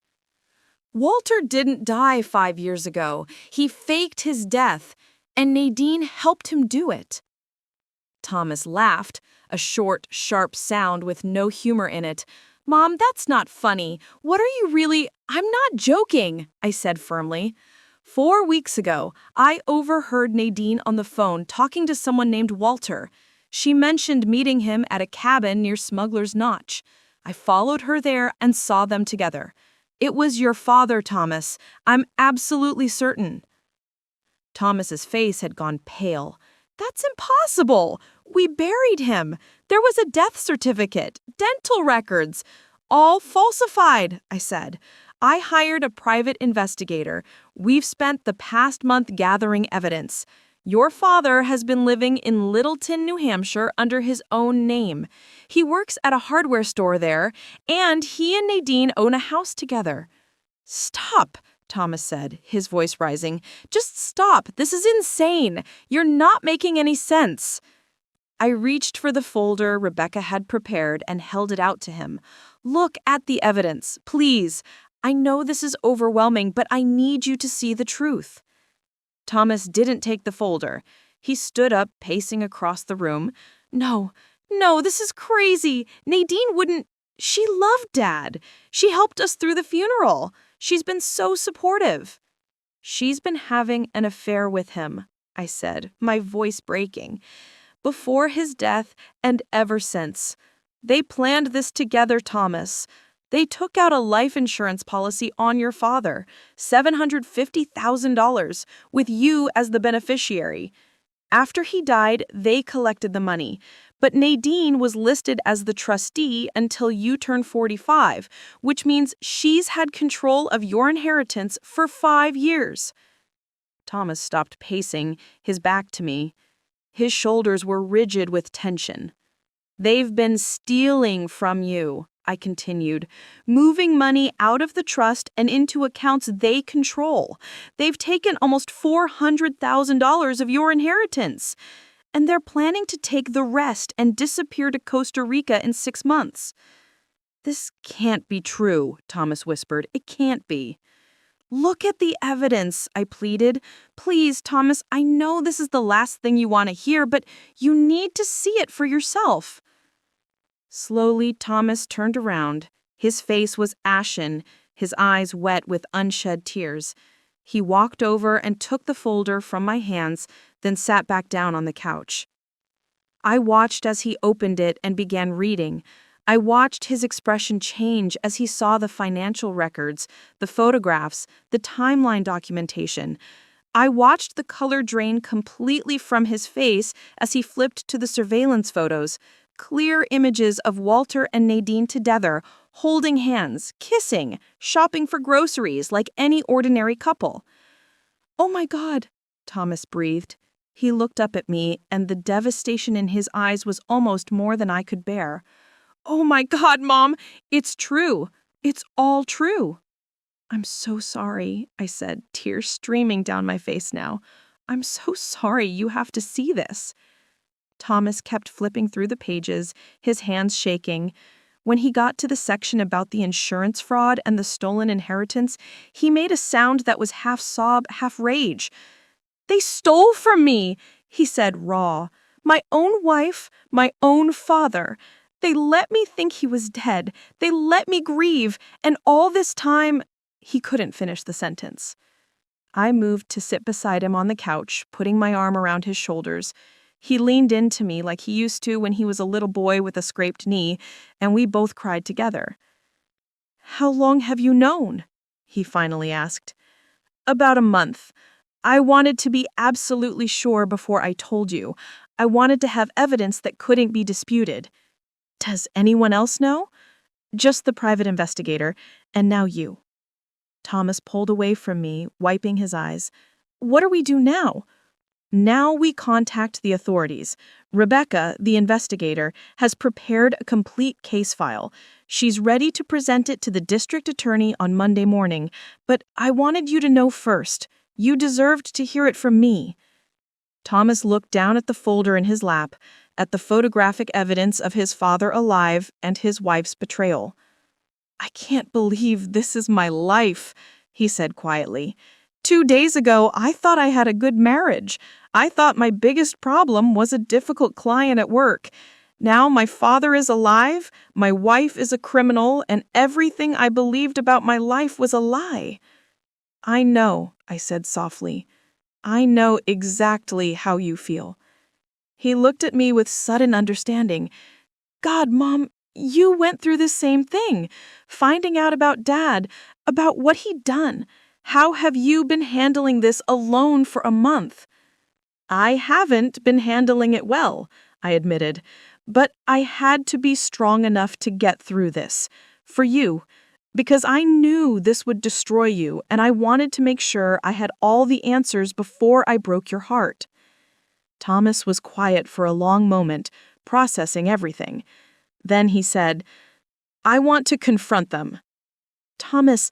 "Walter didn't die 5 years ago. He faked his death, and Nadine helped him do it." Thomas laughed, a short, sharp sound with no humor in it. "Mom, that's not funny. What are you really—" "I'm not joking," I said firmly. 4 weeks ago, I overheard Nadine on the phone talking to someone named Walter. She mentioned meeting him at a cabin near Smuggler's Notch. I followed her there and saw them together. It was your father, Thomas. I'm absolutely certain." Thomas's face had gone pale. "That's impossible. We buried him. There was a death certificate, dental records, all falsified," I said. "I hired a private investigator. We've spent the past month gathering evidence. Your father has been living in Littleton, New Hampshire under his own name. He works at a hardware store there, and he and Nadine own a house together." "Stop," Thomas said, his voice rising. "Just stop. This is insane. You're not making any sense." I reached for the folder Rebecca had prepared and held it out to him. "Look at the evidence, please. I know this is overwhelming, but I need you to see the truth." Thomas didn't take the folder. He stood up, pacing across the room. No, this is crazy. Nadine wouldn't. She loved Dad. She helped us through the funeral. She's been so supportive. She's been having an affair with him, I said, my voice breaking. Before his death and ever since. They planned this together, Thomas. They took out a life insurance policy on your father, $750,000, with you as the beneficiary. After he died, they collected the money, but Nadine was listed as the trustee until you turned 45, which means she's had control of your inheritance for 5 years. Thomas stopped pacing, his back to me. His shoulders were rigid with tension. They've been stealing from you, I continued, moving money out of the trust and into accounts they control. They've taken almost $400,000 of your inheritance, and they're planning to take the rest and disappear to Costa Rica in 6 months. This can't be true, Thomas whispered. It can't be. Look at the evidence, I pleaded. Please, Thomas, I know this is the last thing you want to hear, but you need to see it for yourself. Slowly, Thomas turned around. His face was ashen, his eyes wet with unshed tears. He walked over and took the folder from my hands, then sat back down on the couch. I watched as he opened it and began reading. I watched his expression change as he saw the financial records, the photographs, the timeline documentation. I watched the color drain completely from his face as he flipped to the surveillance photos. Clear images of Walter and Nadine together, holding hands, kissing, shopping for groceries like any ordinary couple. "Oh my God," Thomas breathed. He looked up at me, and the devastation in his eyes was almost more than I could bear. "Oh my God, Mom, it's true. It's all true." "I'm so sorry," I said, tears streaming down my face now. "I'm so sorry you have to see this." Thomas kept flipping through the pages, his hands shaking. When he got to the section about the insurance fraud and the stolen inheritance, he made a sound that was half sob, half rage. "They stole from me," he said, raw. "My own wife, my own father. They let me think he was dead. They let me grieve. And all this time—" He couldn't finish the sentence. I moved to sit beside him on the couch, putting my arm around his shoulders. He leaned into me like he used to when he was a little boy with a scraped knee, and we both cried together. "How long have you known?" he finally asked. "About a month. I wanted to be absolutely sure before I told you. I wanted to have evidence that couldn't be disputed." "Does anyone else know?" "Just the private investigator, and now you." Thomas pulled away from me, wiping his eyes. "What do we do now?" "Now we contact the authorities. Rebecca, the investigator, has prepared a complete case file. She's ready to present it to the district attorney on Monday morning, but I wanted you to know first. You deserved to hear it from me." Thomas looked down at the folder in his lap, at the photographic evidence of his father alive and his wife's betrayal. "I can't believe this is my life," he said quietly. 2 days ago, I thought I had a good marriage. I thought my biggest problem was a difficult client at work. Now my father is alive, my wife is a criminal, and everything I believed about my life was a lie. "I know," I said softly. "I know exactly how you feel." He looked at me with sudden understanding. "God, Mom, you went through the same thing. Finding out about Dad, about what he'd done. How have you been handling this alone for a month?" "I haven't been handling it well," I admitted. "But I had to be strong enough to get through this. For you. Because I knew this would destroy you, and I wanted to make sure I had all the answers before I broke your heart." Thomas was quiet for a long moment, processing everything. Then he said, "I want to confront them." "Thomas,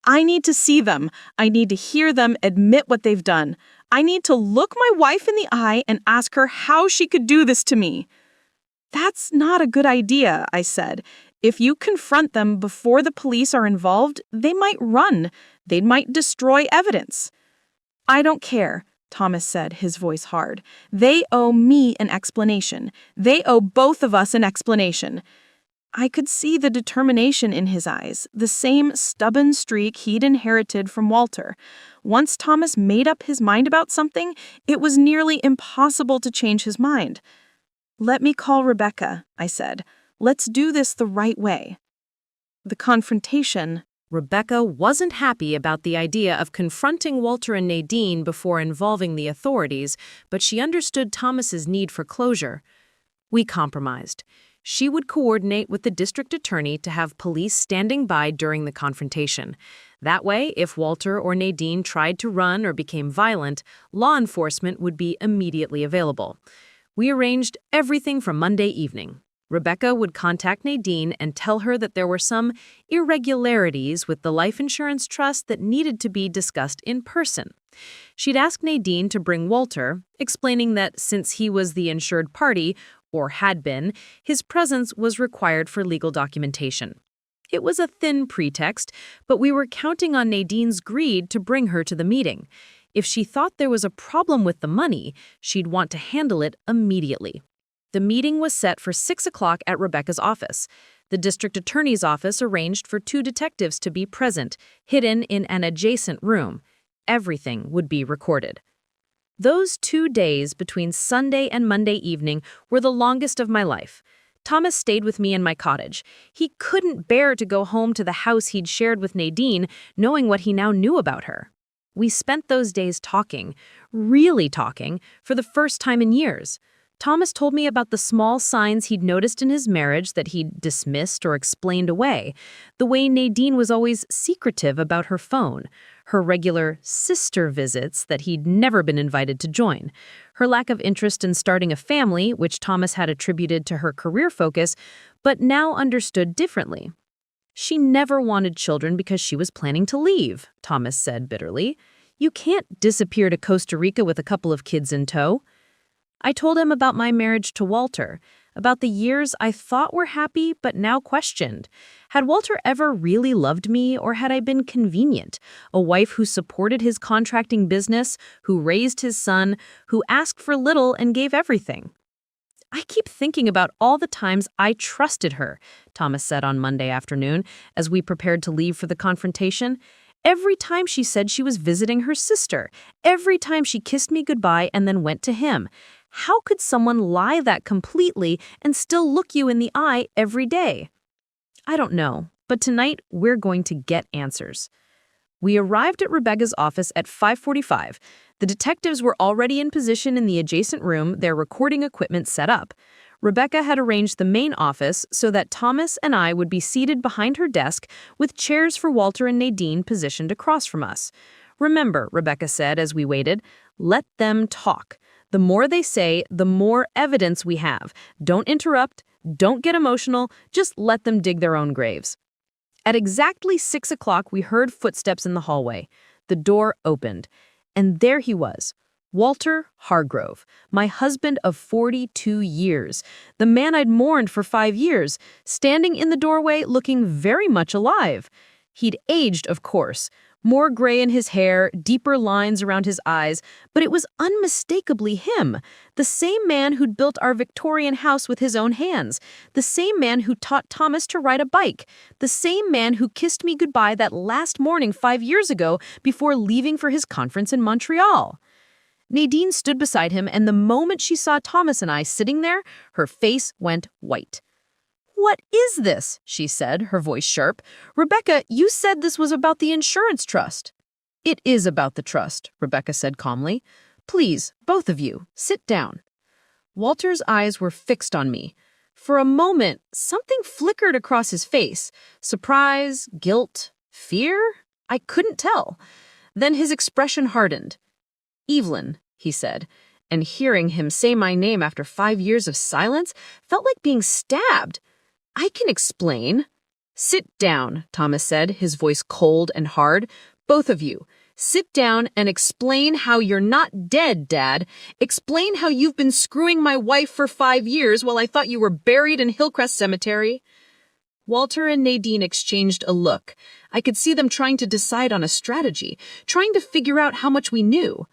I need to see them. I need to hear them admit what they've done. I need to look my wife in the eye and ask her how she could do this to me." "That's not a good idea," I said. "If you confront them before the police are involved, they might run. They might destroy evidence." "I don't care. Thomas said, his voice hard. They owe me an explanation. They owe both of us an explanation. I could see the determination in his eyes, the same stubborn streak he'd inherited from Walter. Once Thomas made up his mind about something, it was nearly impossible to change his mind. "Let me call Rebecca," I said. "Let's do this the right way." The confrontation. Rebecca wasn't happy about the idea of confronting Walter and Nadine before involving the authorities, but she understood Thomas's need for closure. We compromised. She would coordinate with the district attorney to have police standing by during the confrontation. That way, if Walter or Nadine tried to run or became violent, law enforcement would be immediately available. We arranged everything for Monday evening. Rebecca would contact Nadine and tell her that there were some irregularities with the life insurance trust that needed to be discussed in person. She'd ask Nadine to bring Walter, explaining that since he was the insured party, or had been, his presence was required for legal documentation. It was a thin pretext, but we were counting on Nadine's greed to bring her to the meeting. If she thought there was a problem with the money, she'd want to handle it immediately. The meeting was set for 6 o'clock at Rebecca's office. The district attorney's office arranged for 2 detectives to be present, hidden in an adjacent room. Everything would be recorded. Those 2 days between Sunday and Monday evening were the longest of my life. Thomas stayed with me in my cottage. He couldn't bear to go home to the house he'd shared with Nadine, knowing what he now knew about her. We spent those days talking, really talking, for the first time in years. Thomas told me about the small signs he'd noticed in his marriage that he'd dismissed or explained away, the way Nadine was always secretive about her phone, her regular sister visits that he'd never been invited to join, her lack of interest in starting a family, which Thomas had attributed to her career focus, but now understood differently. She never wanted children because she was planning to leave, Thomas said bitterly. You can't disappear to Costa Rica with a couple of kids in tow. I told him about my marriage to Walter, about the years I thought were happy but now questioned. Had Walter ever really loved me, or had I been convenient? A wife who supported his contracting business, who raised his son, who asked for little and gave everything. I keep thinking about all the times I trusted her, Thomas said on Monday afternoon as we prepared to leave for the confrontation. Every time she said she was visiting her sister, every time she kissed me goodbye and then went to him. How could someone lie that completely and still look you in the eye every day? I don't know, but tonight we're going to get answers. We arrived at Rebecca's office at 5:45. The detectives were already in position in the adjacent room, their recording equipment set up. Rebecca had arranged the main office so that Thomas and I would be seated behind her desk with chairs for Walter and Nadine positioned across from us. Remember, Rebecca said as we waited, let them talk. The more they say, the more evidence we have. Don't interrupt, don't get emotional, just let them dig their own graves. At exactly 6 o'clock, we heard footsteps in the hallway. The door opened, and there he was, Walter Hargrove, my husband of 42 years, the man I'd mourned for 5 years, standing in the doorway looking very much alive. He'd aged, of course, more gray in his hair, deeper lines around his eyes, but it was unmistakably him, the same man who'd built our Victorian house with his own hands, the same man who taught Thomas to ride a bike, the same man who kissed me goodbye that last morning 5 years ago before leaving for his conference in Montreal. Nadine stood beside him, and the moment she saw Thomas and I sitting there, her face went white. "What is this?" she said, her voice sharp. "Rebecca, you said this was about the insurance trust." "It is about the trust," Rebecca said calmly. "Please, both of you, sit down." Walter's eyes were fixed on me. For a moment, something flickered across his face. Surprise, guilt, fear? I couldn't tell. Then his expression hardened. "Evelyn," he said, and hearing him say my name after 5 years of silence felt like being stabbed. "I can explain." "Sit down," Thomas said, his voice cold and hard. "Both of you, sit down and explain how you're not dead, Dad. Explain how you've been screwing my wife for 5 years while I thought you were buried in Hillcrest Cemetery." Walter and Nadine exchanged a look. I could see them trying to decide on a strategy, trying to figure out how much we knew.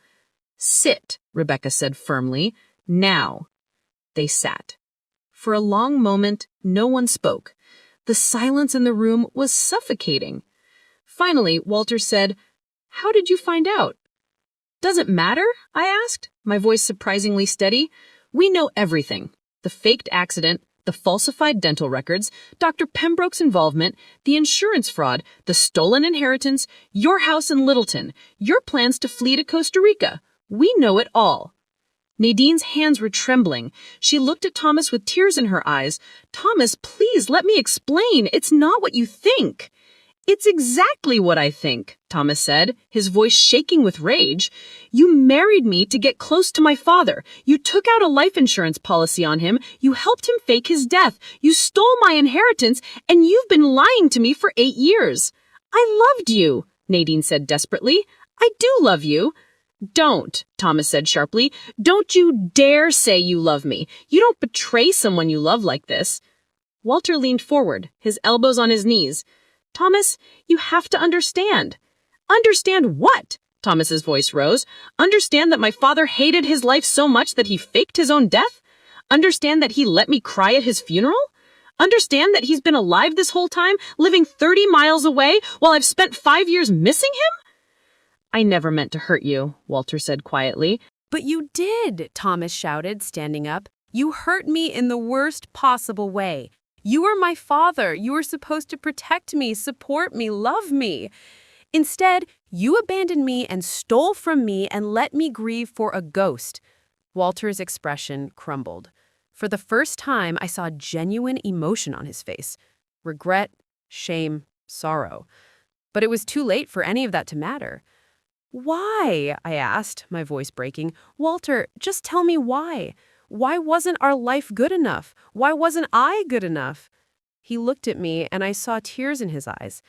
Sit, Rebecca said firmly. Now. They sat. For a long moment, no one spoke. The silence in the room was suffocating. Finally, Walter said, "How did you find out?" "Does it matter?" I asked, my voice surprisingly steady. "We know everything. The faked accident, the falsified dental records, Dr. Pembroke's involvement, the insurance fraud, the stolen inheritance, your house in Littleton, your plans to flee to Costa Rica. We know it all." Nadine's hands were trembling. She looked at Thomas with tears in her eyes. "Thomas, please let me explain. It's not what you think." "It's exactly what I think," Thomas said, his voice shaking with rage. "You married me to get close to my father. You took out a life insurance policy on him. You helped him fake his death. You stole my inheritance, and you've been lying to me for 8 years. I loved you," Nadine said desperately. "I do love you." "Don't," Thomas said sharply. "Don't you dare say you love me. You don't betray someone you love like this." Walter leaned forward, his elbows on his knees. "Thomas, you have to understand." "Understand what?" Thomas's voice rose. "Understand that my father hated his life so much that he faked his own death? Understand that he let me cry at his funeral? Understand that he's been alive this whole time, living 30 miles away, while I've spent 5 years missing him?" "I never meant to hurt you," Walter said quietly. But you did, Thomas shouted, standing up. You hurt me in the worst possible way. You were my father. You were supposed to protect me, support me, love me. Instead, you abandoned me and stole from me and let me grieve for a ghost. Walter's expression crumbled. For the first time, I saw genuine emotion on his face. Regret, shame, sorrow. But it was too late for any of that to matter. "Why?" I asked, my voice breaking. "Walter, just tell me why. Why wasn't our life good enough? Why wasn't I good enough?" He looked at me, and I saw tears in his eyes.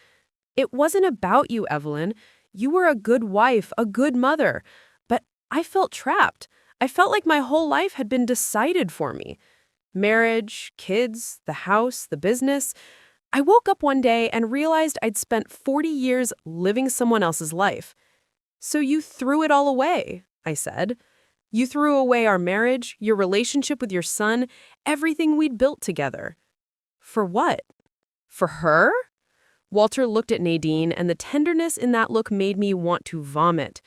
"It wasn't about you, Evelyn. You were a good wife, a good mother. But I felt trapped. I felt like my whole life had been decided for me. Marriage, kids, the house, the business. I woke up one day and realized I'd spent 40 years living someone else's life. So you threw it all away," I said. "You threw away our marriage, your relationship with your son, everything we'd built together. For what? For her?" Walter looked at Nadine, and the tenderness in that look made me want to vomit.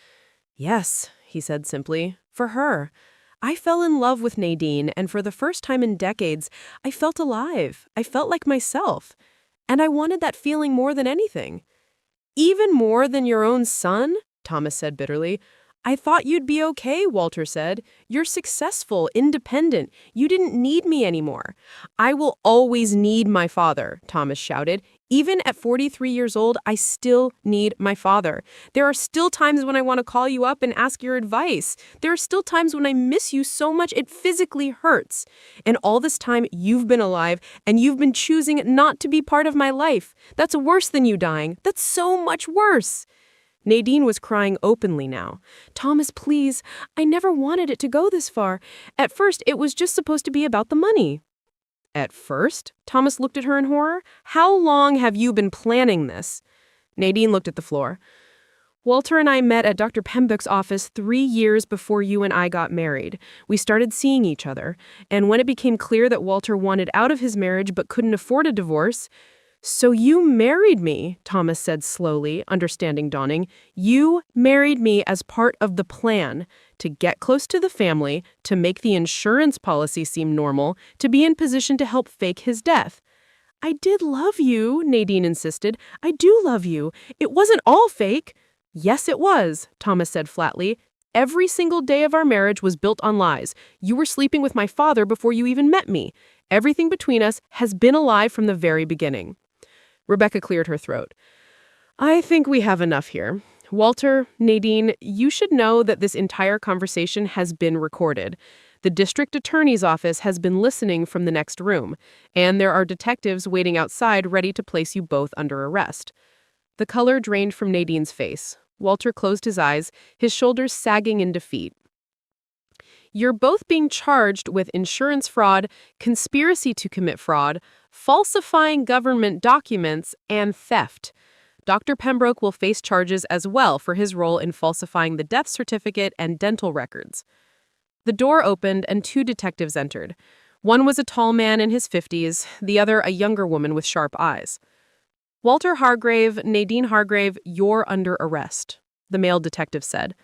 "Yes," he said simply, "for her. I fell in love with Nadine, and for the first time in decades, I felt alive. I felt like myself. And I wanted that feeling more than anything." "Even more than your own son?" Thomas said bitterly. "I thought you'd be okay," Walter said. "You're successful, independent. You didn't need me anymore." "I will always need my father," Thomas shouted. "Even at 43 years old, I still need my father. There are still times when I want to call you up and ask your advice. There are still times when I miss you so much it physically hurts. And all this time, you've been alive, and you've been choosing not to be part of my life. That's worse than you dying. That's so much worse." Nadine was crying openly now. "Thomas, please, I never wanted it to go this far. At first, it was just supposed to be about the money." "At first?" Thomas looked at her in horror. "How long have you been planning this?" Nadine looked at the floor. "Walter and I met at Dr. Pembroke's office 3 years before you and I got married. We started seeing each other, and when it became clear that Walter wanted out of his marriage but couldn't afford a divorce—" "So you married me," Thomas said slowly, understanding dawning. "You married me as part of the plan, to get close to the family, to make the insurance policy seem normal, to be in position to help fake his death." "I did love you," Nadine insisted. "I do love you. It wasn't all fake." "Yes, it was," Thomas said flatly. "Every single day of our marriage was built on lies. You were sleeping with my father before you even met me. Everything between us has been a lie from the very beginning." Rebecca cleared her throat. "I think we have enough here. Walter, Nadine, you should know that this entire conversation has been recorded. The district attorney's office has been listening from the next room, and there are detectives waiting outside ready to place you both under arrest." The color drained from Nadine's face. Walter closed his eyes, his shoulders sagging in defeat. "You're both being charged with insurance fraud, conspiracy to commit fraud, falsifying government documents, and theft. Dr. Pembroke will face charges as well for his role in falsifying the death certificate and dental records. The door opened and 2 detectives entered. One was a tall man in his 50s, the other a younger woman with sharp eyes. "Walter Hargrave, Nadine Hargrave, you're under arrest," the male detective said.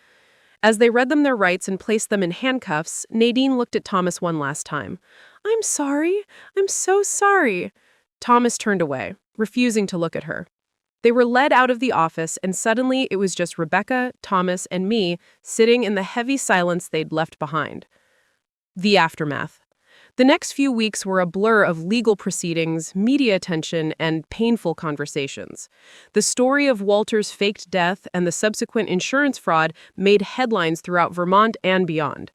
As they read them their rights and placed them in handcuffs, Nadine looked at Thomas one last time. "I'm sorry. I'm so sorry." Thomas turned away, refusing to look at her. They were led out of the office, and suddenly it was just Rebecca, Thomas, and me sitting in the heavy silence they'd left behind. The aftermath. The next few weeks were a blur of legal proceedings, media attention, and painful conversations. The story of Walter's faked death and the subsequent insurance fraud made headlines throughout Vermont and beyond.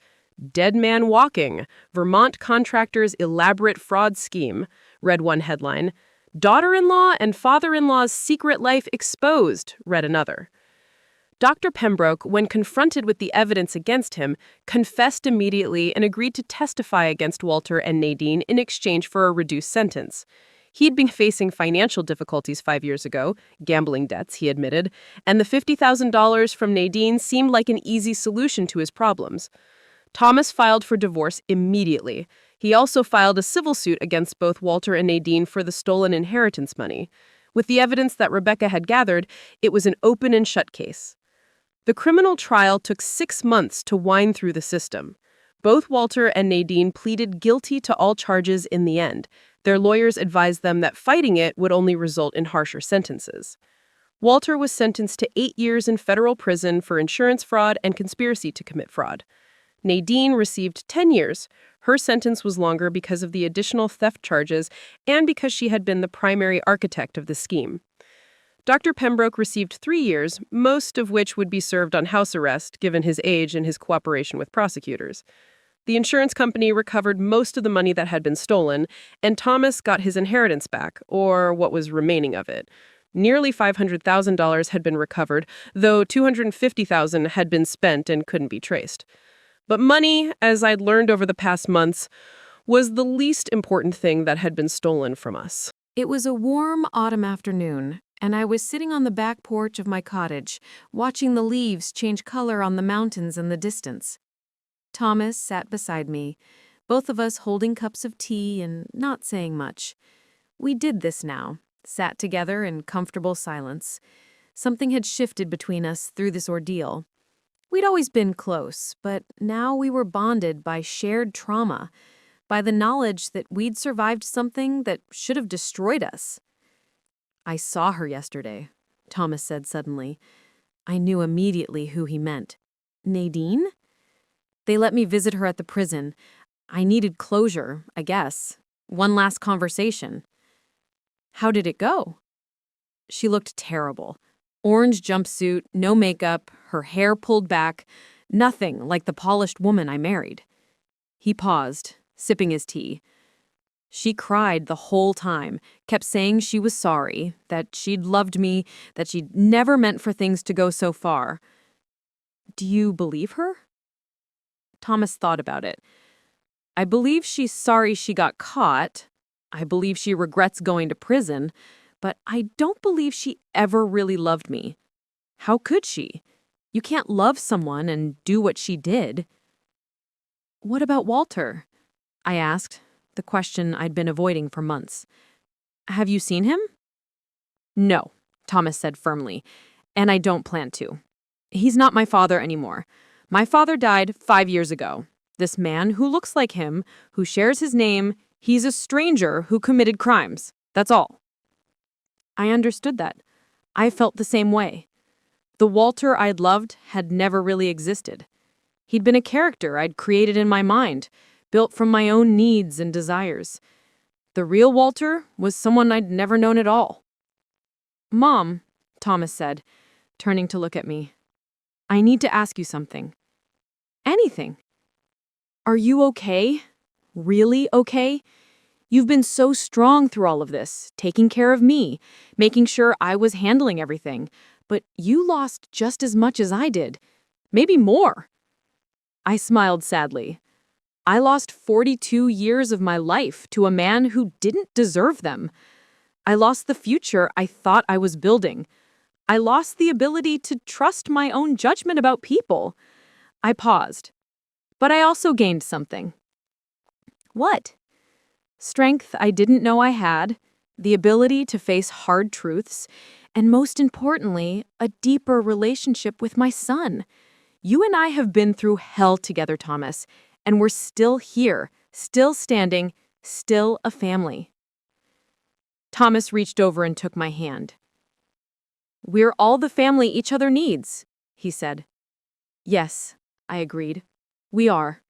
"Dead Man Walking, Vermont Contractor's Elaborate Fraud Scheme," read one headline. "Daughter-in-law and father-in-law's secret life exposed," read another. Dr. Pembroke, when confronted with the evidence against him, confessed immediately and agreed to testify against Walter and Nadine in exchange for a reduced sentence. He'd been facing financial difficulties 5 years ago, gambling debts, he admitted, and the $50,000 from Nadine seemed like an easy solution to his problems. Thomas filed for divorce immediately. He also filed a civil suit against both Walter and Nadine for the stolen inheritance money. With the evidence that Rebecca had gathered, it was an open and shut case. The criminal trial took 6 months to wind through the system. Both Walter and Nadine pleaded guilty to all charges in the end. Their lawyers advised them that fighting it would only result in harsher sentences. Walter was sentenced to 8 years in federal prison for insurance fraud and conspiracy to commit fraud. Nadine received 10 years. Her sentence was longer because of the additional theft charges and because she had been the primary architect of the scheme. Dr. Pembroke received 3 years, most of which would be served on house arrest, given his age and his cooperation with prosecutors. The insurance company recovered most of the money that had been stolen, and Thomas got his inheritance back, or what was remaining of it. Nearly $500,000 had been recovered, though $250,000 had been spent and couldn't be traced. But money, as I'd learned over the past months, was the least important thing that had been stolen from us. It was a warm autumn afternoon, and I was sitting on the back porch of my cottage, watching the leaves change color on the mountains in the distance. Thomas sat beside me, both of us holding cups of tea and not saying much. We did this now, sat together in comfortable silence. Something had shifted between us through this ordeal. We'd always been close, but now we were bonded by shared trauma, by the knowledge that we'd survived something that should have destroyed us. "I saw her yesterday," Thomas said suddenly. I knew immediately who he meant. "Nadine?" "They let me visit her at the prison. I needed closure, I guess. One last conversation." "How did it go?" She looked terrible. Orange jumpsuit, no makeup, her hair pulled back, nothing like the polished woman I married. He paused, sipping his tea. She cried the whole time, kept saying she was sorry, that she'd loved me, that she'd never meant for things to go so far. "Do you believe her?" Thomas thought about it. "I believe she's sorry she got caught. I believe she regrets going to prison. But I don't believe she ever really loved me. How could she? You can't love someone and do what she did." "What about Walter?" I asked, the question I'd been avoiding for months. "Have you seen him?" "No," Thomas said firmly, "and I don't plan to. He's not my father anymore. My father died 5 years ago. This man who looks like him, who shares his name, he's a stranger who committed crimes. That's all." I understood that. I felt the same way. The Walter I'd loved had never really existed. He'd been a character I'd created in my mind, built from my own needs and desires. The real Walter was someone I'd never known at all. "Mom," Thomas said, turning to look at me, "I need to ask you something." "Anything." "Are you okay? Really okay? You've been so strong through all of this, taking care of me, making sure I was handling everything. But you lost just as much as I did. Maybe more." I smiled sadly. I lost 42 years of my life to a man who didn't deserve them. I lost the future I thought I was building. I lost the ability to trust my own judgment about people. I paused. But I also gained something. What? Strength I didn't know I had, the ability to face hard truths, and most importantly, a deeper relationship with my son. You and I have been through hell together, Thomas, and we're still here, still standing, still a family. Thomas reached over and took my hand. We're all the family each other needs, he said. Yes, I agreed. We are.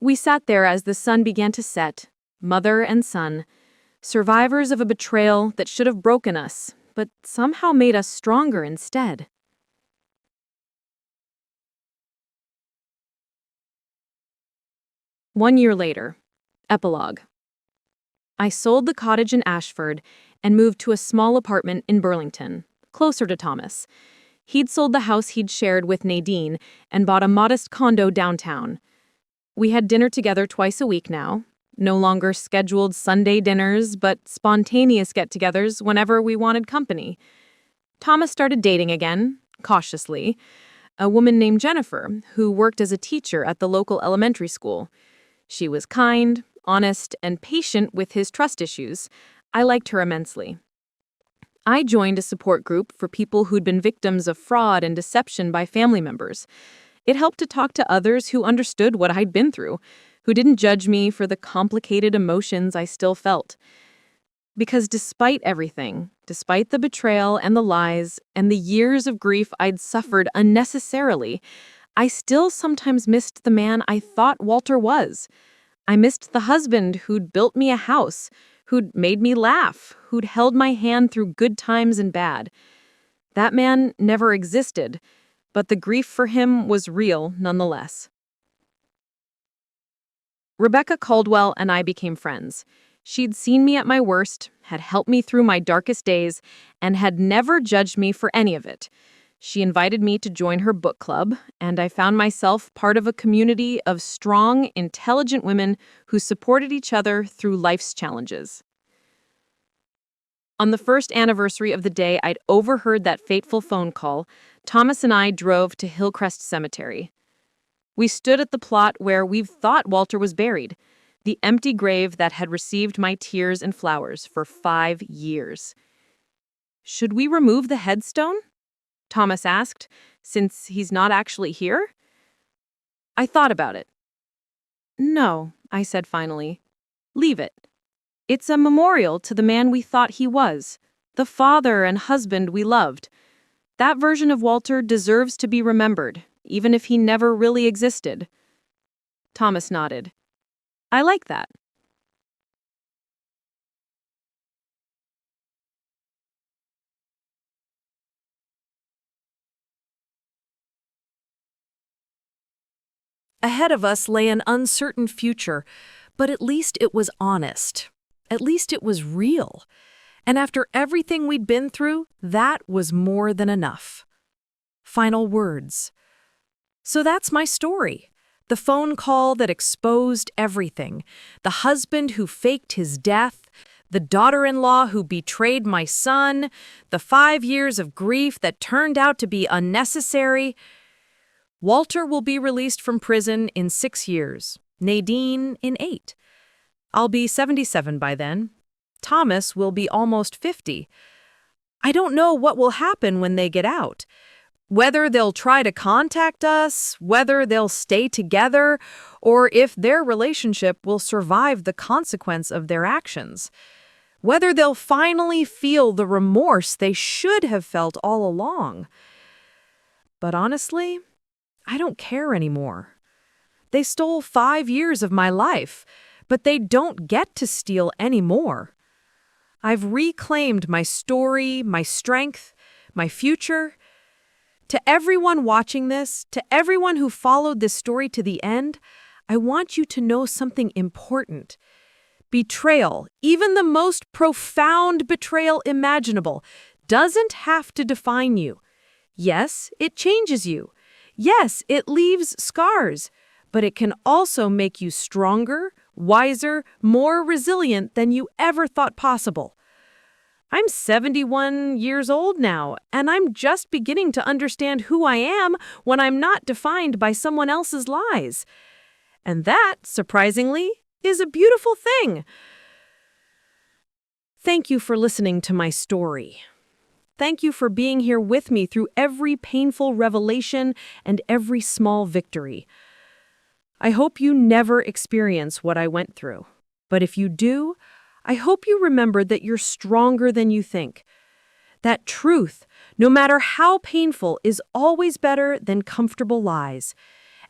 We sat there as the sun began to set, mother and son, survivors of a betrayal that should have broken us, but somehow made us stronger instead. One year later, epilogue. I sold the cottage in Ashford and moved to a small apartment in Burlington, closer to Thomas. He'd sold the house he'd shared with Nadine and bought a modest condo downtown. We had dinner together twice a week now, no longer scheduled Sunday dinners, but spontaneous get-togethers whenever we wanted company. Thomas started dating again, cautiously, a woman named Jennifer, who worked as a teacher at the local elementary school. She was kind, honest, and patient with his trust issues. I liked her immensely. I joined a support group for people who'd been victims of fraud and deception by family members. It helped to talk to others who understood what I'd been through, who didn't judge me for the complicated emotions I still felt. Because despite everything, despite the betrayal and the lies and the years of grief I'd suffered unnecessarily, I still sometimes missed the man I thought Walter was. I missed the husband who'd built me a house, who'd made me laugh, who'd held my hand through good times and bad. That man never existed, but the grief for him was real nonetheless. Rebecca Caldwell and I became friends. She'd seen me at my worst, had helped me through my darkest days, and had never judged me for any of it. She invited me to join her book club, and I found myself part of a community of strong, intelligent women who supported each other through life's challenges. On the first anniversary of the day I'd overheard that fateful phone call, Thomas and I drove to Hillcrest Cemetery. We stood at the plot where we thought Walter was buried, the empty grave that had received my tears and flowers for 5 years. Should we remove the headstone? Thomas asked, since he's not actually here? I thought about it. No, I said finally. Leave it. It's a memorial to the man we thought he was, the father and husband we loved. That version of Walter deserves to be remembered, even if he never really existed. Thomas nodded. I like that. Ahead of us lay an uncertain future, but at least it was honest. At least it was real. And after everything we'd been through, that was more than enough. Final words. So that's my story. The phone call that exposed everything. The husband who faked his death. The daughter-in-law who betrayed my son. The 5 years of grief that turned out to be unnecessary. Walter will be released from prison in 6 years. Nadine in 8. I'll be 77 by then. Thomas will be almost 50. I don't know what will happen when they get out. Whether they'll try to contact us, whether they'll stay together, or if their relationship will survive the consequence of their actions. Whether they'll finally feel the remorse they should have felt all along. But honestly, I don't care anymore. They stole 5 years of my life, but they don't get to steal any more. I've reclaimed my story, my strength, my future. To everyone watching this, to everyone who followed this story to the end, I want you to know something important. Betrayal, even the most profound betrayal imaginable, doesn't have to define you. Yes, it changes you. Yes, it leaves scars, but it can also make you stronger, wiser, more resilient than you ever thought possible. I'm 71 years old now, and I'm just beginning to understand who I am when I'm not defined by someone else's lies. And that, surprisingly, is a beautiful thing. Thank you for listening to my story. Thank you for being here with me through every painful revelation and every small victory. I hope you never experience what I went through. But if you do, I hope you remember that you're stronger than you think. That truth, no matter how painful, is always better than comfortable lies.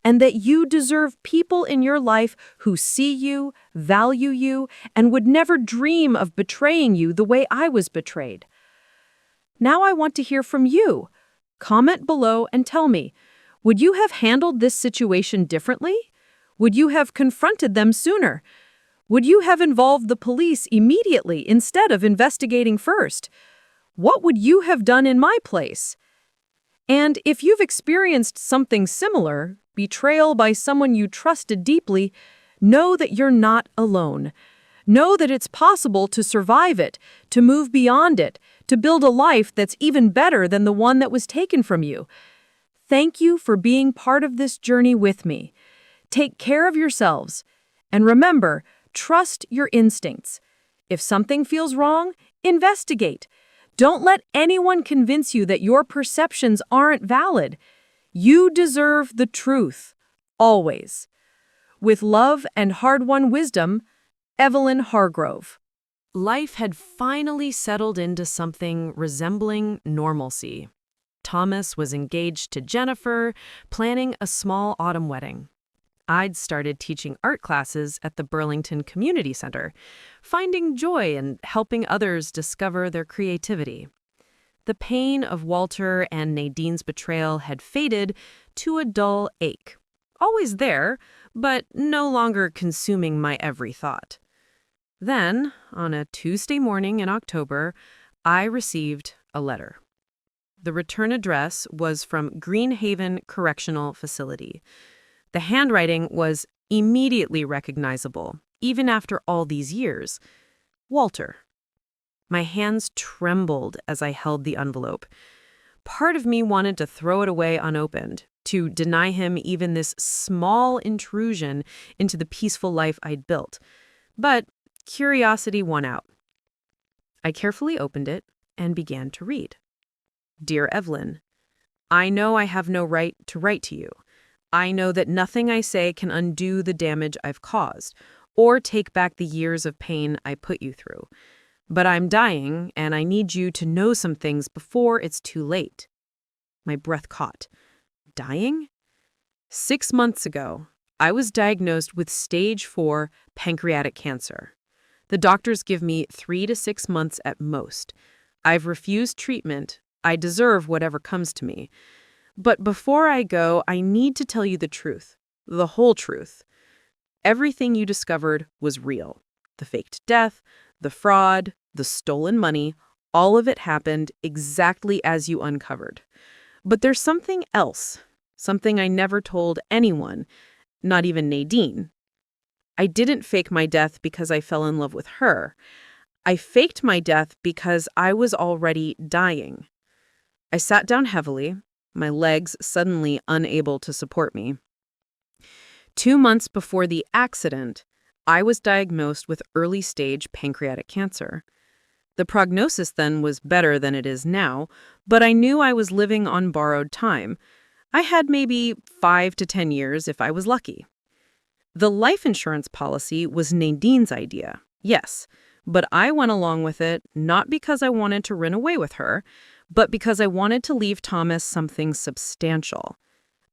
And that you deserve people in your life who see you, value you, and would never dream of betraying you the way I was betrayed. Now I want to hear from you. Comment below and tell me, would you have handled this situation differently? Would you have confronted them sooner? Would you have involved the police immediately instead of investigating first? What would you have done in my place? And if you've experienced something similar, betrayal by someone you trusted deeply, know that you're not alone. Know that it's possible to survive it, to move beyond it, to build a life that's even better than the one that was taken from you. Thank you for being part of this journey with me. Take care of yourselves. And remember, trust your instincts. If something feels wrong, investigate. Don't let anyone convince you that your perceptions aren't valid. You deserve the truth, always. With love and hard-won wisdom, Evelyn Hargrove. Life had finally settled into something resembling normalcy. Thomas was engaged to Jennifer, planning a small autumn wedding. I'd started teaching art classes at the Burlington Community Center, finding joy in helping others discover their creativity. The pain of Walter and Nadine's betrayal had faded to a dull ache. Always there, but no longer consuming my every thought. Then, on a Tuesday morning in October, I received a letter. The return address was from Greenhaven Correctional Facility. The handwriting was immediately recognizable, even after all these years. Walter. My hands trembled as I held the envelope. Part of me wanted to throw it away unopened, to deny him even this small intrusion into the peaceful life I'd built. But curiosity won out. I carefully opened it and began to read. Dear Evelyn, I know I have no right to write to you. I know that nothing I say can undo the damage I've caused, or take back the years of pain I put you through. But I'm dying, and I need you to know some things before it's too late. My breath caught. Dying? 6 months ago, I was diagnosed with stage 4 pancreatic cancer. The doctors give me 3 to 6 months at most. I've refused treatment. I deserve whatever comes to me. But before I go, I need to tell you the truth, the whole truth. Everything you discovered was real. The faked death, the fraud, the stolen money, all of it happened exactly as you uncovered. But there's something else, something I never told anyone, not even Nadine. I didn't fake my death because I fell in love with her. I faked my death because I was already dying. I sat down heavily, my legs suddenly unable to support me. 2 months before the accident, I was diagnosed with early-stage pancreatic cancer. The prognosis then was better than it is now, but I knew I was living on borrowed time. I had maybe 5 to 10 years if I was lucky. The life insurance policy was Nadine's idea, yes, but I went along with it not because I wanted to run away with her, but because I wanted to leave Thomas something substantial.